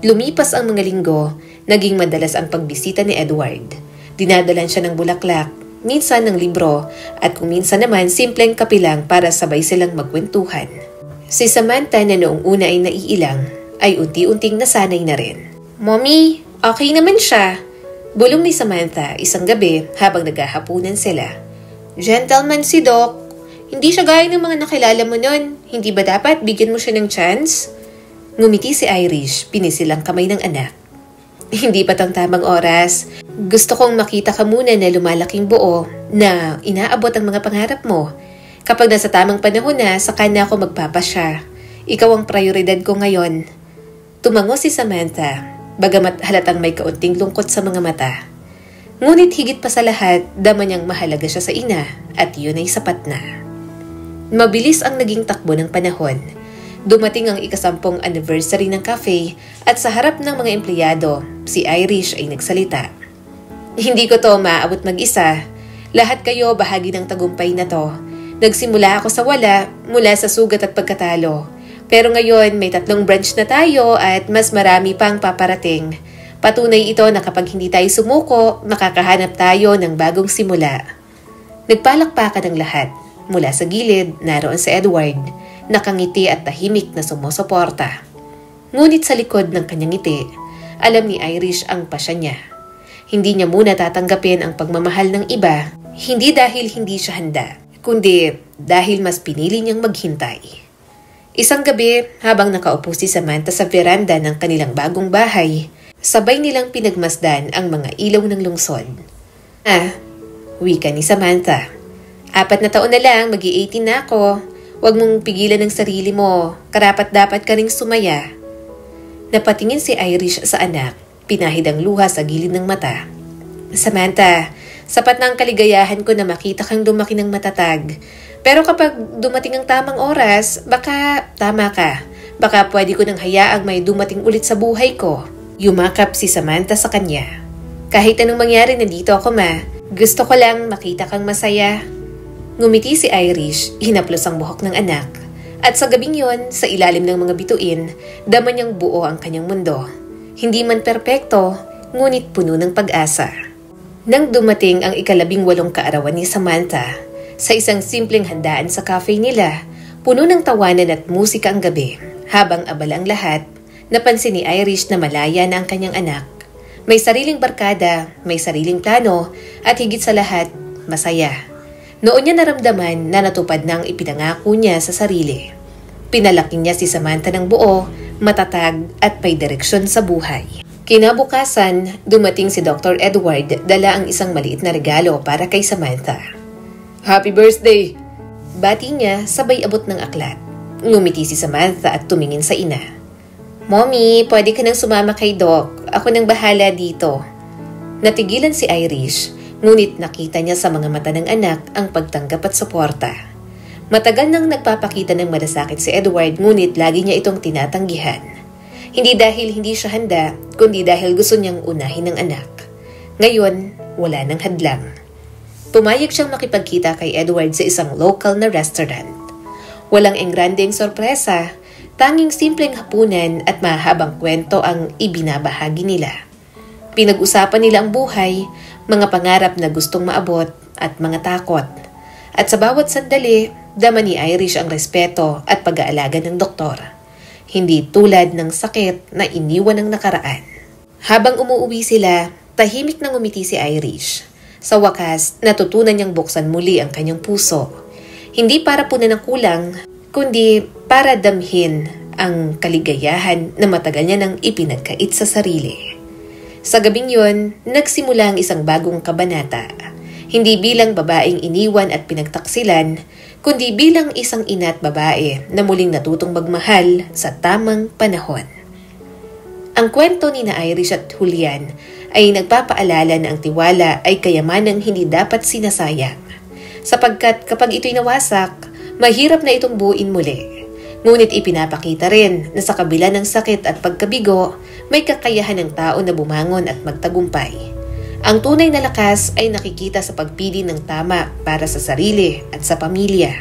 Lumipas ang mga linggo, naging madalas ang pagbisita ni Edward. Dinadalan siya ng bulaklak, minsan ng libro, at kung minsan naman simpleng kapilang para sabay silang magkwentuhan. Si Samantha na noong una ay naiilang, ay unti-unting nasanay na rin. Mommy, okay naman siya. Bulong ni Samantha isang gabi habang naghahapunan sila. Gentleman si Doc. Hindi siya gaya ng mga nakilala mo nun. Hindi ba dapat bigyan mo siya ng chance? Ngumiti si Irish, pinisilang kamay ng anak. Hindi pa tang tamang oras. Gusto kong makita ka muna na lumalaking buo na inaabot ang mga pangarap mo. Kapag nasa tamang panahon na, saka na ako magpapasya. Ikaw ang prioridad ko ngayon. Tumango si Samantha, bagamat halatang may kaunting lungkot sa mga mata. Ngunit higit pa sa lahat, dama niyang mahalaga siya sa ina at yun ay sapat na. Mabilis ang naging takbo ng panahon. Dumating ang ika-10 anniversary ng cafe at sa harap ng mga empleyado, si Irish ay nagsalita. Hindi ko to maaabot mag-isa. Lahat kayo bahagi ng tagumpay na to. Nagsimula ako sa wala mula sa sugat at pagkatalo. Pero ngayon may 3 branch na tayo at mas marami pang paparating. Patunay ito na kapag hindi tayo sumuko, makakahanap tayo ng bagong simula. Nagpalakpakan ang lahat. Mula sa gilid, naroon si Edward, nakangiti at tahimik na sumusuporta. Ngunit sa likod ng kanyang ngiti, alam ni Irish ang pasya niya. Hindi niya muna tatanggapin ang pagmamahal ng iba, hindi dahil hindi siya handa, kundi dahil mas pinili niyang maghintay. Isang gabi, habang nakaupo si Samantha sa veranda ng kanilang bagong bahay, sabay nilang pinagmasdan ang mga ilaw ng lungsod. Wika ni Samantha. 4 na taon na lang, mag-i-18 na ako. Huwag mong pigilan ng sarili mo, karapat-dapat ka ring sumaya. Napatingin si Irish sa anak, pinahid ang luha sa gilid ng mata. Samantha, sapat na ang kaligayahan ko na makita kang lumaki ng matatag. Pero kapag dumating ang tamang oras, baka tama ka. Baka pwede ko nang hayaang may dumating ulit sa buhay ko. Yumakap si Samantha sa kanya. Kahit anong mangyari, nandito ako ma. Gusto ko lang makita kang masaya. Ngumiti si Irish, hinaplos ang buhok ng anak. At sa gabing yon, sa ilalim ng mga bituin, dama niyang buo ang kanyang mundo. Hindi man perpekto, ngunit puno ng pag-asa. Nang dumating ang ika-18 kaarawan ni Samantha, sa isang simpleng handaan sa cafe nila, puno ng tawanan at musika ang gabi. Habang abala ang lahat, napansin ni Irish na malaya na ang kanyang anak. May sariling barkada, may sariling plano, at higit sa lahat, masaya. Noon niya naramdaman na natupad na ang ipinangako niya sa sarili. Pinalaki niya si Samantha ng buo, matatag at may direksyon sa buhay. Kinabukasan, dumating si Dr. Edward, dala ang isang maliit na regalo para kay Samantha. Happy birthday! Bati niya sabay abot ng aklat. Ngumiti si Samantha at tumingin sa ina. Mommy, pwede ka nang sumama kay Doc. Ako nang bahala dito. Natigilan si Irish, ngunit nakita niya sa mga mata ng anak ang pagtanggap at suporta. Matagal nang nagpapakita ng malasakit si Edward, ngunit lagi niya itong tinatanggihan. Hindi dahil hindi siya handa, kundi dahil gusto niyang unahin ng anak. Ngayon, wala nang hadlang. Pumayag siyang makipagkita kay Edward sa isang local na restaurant. Walang engrandeng sorpresa, tanging simpleng hapunan at mahabang kwento ang ibinabahagi nila. Pinag-usapan nila ang buhay, mga pangarap na gustong maabot at mga takot. At sa bawat sandali, dama ni Irish ang respeto at pag-aalaga ng doktor. Hindi tulad ng sakit na iniwan ng nakaraan. Habang umuuwi sila, tahimik na ngumiti si Irish. Sa wakas, natutunan niyang buksan muli ang kanyang puso. Hindi para punan ng kulang, kundi para damhin ang kaligayahan na matagal niya nang ipinagkait sa sarili. Sa gabing yon, nagsimula ang isang bagong kabanata. Hindi bilang babaeng iniwan at pinagtaksilan, kundi bilang isang ina at babae na muling natutong magmahal sa tamang panahon. Ang kwento ni na Irish at Julian ay nagpapaalala na ang tiwala ay kayamanang hindi dapat sinasayang. Sapagkat kapag ito'y nawasak, mahirap na itong buuin muli. Ngunit ipinapakita rin na sa kabila ng sakit at pagkabigo, may kakayahan ng tao na bumangon at magtagumpay. Ang tunay na lakas ay nakikita sa pagpili ng tama para sa sarili at sa pamilya,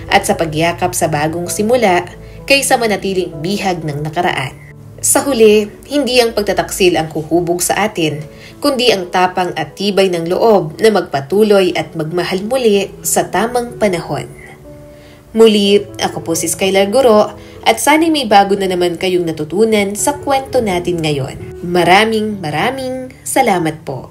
at sa pagyakap sa bagong simula kaysa manatiling bihag ng nakaraan. Sa huli, hindi ang pagtataksil ang huhubog sa atin, kundi ang tapang at tibay ng loob na magpatuloy at magmahal muli sa tamang panahon. Muli, ako po si Skylar Guro at sana'y may bago na naman kayong natutunan sa kwento natin ngayon. Maraming salamat po.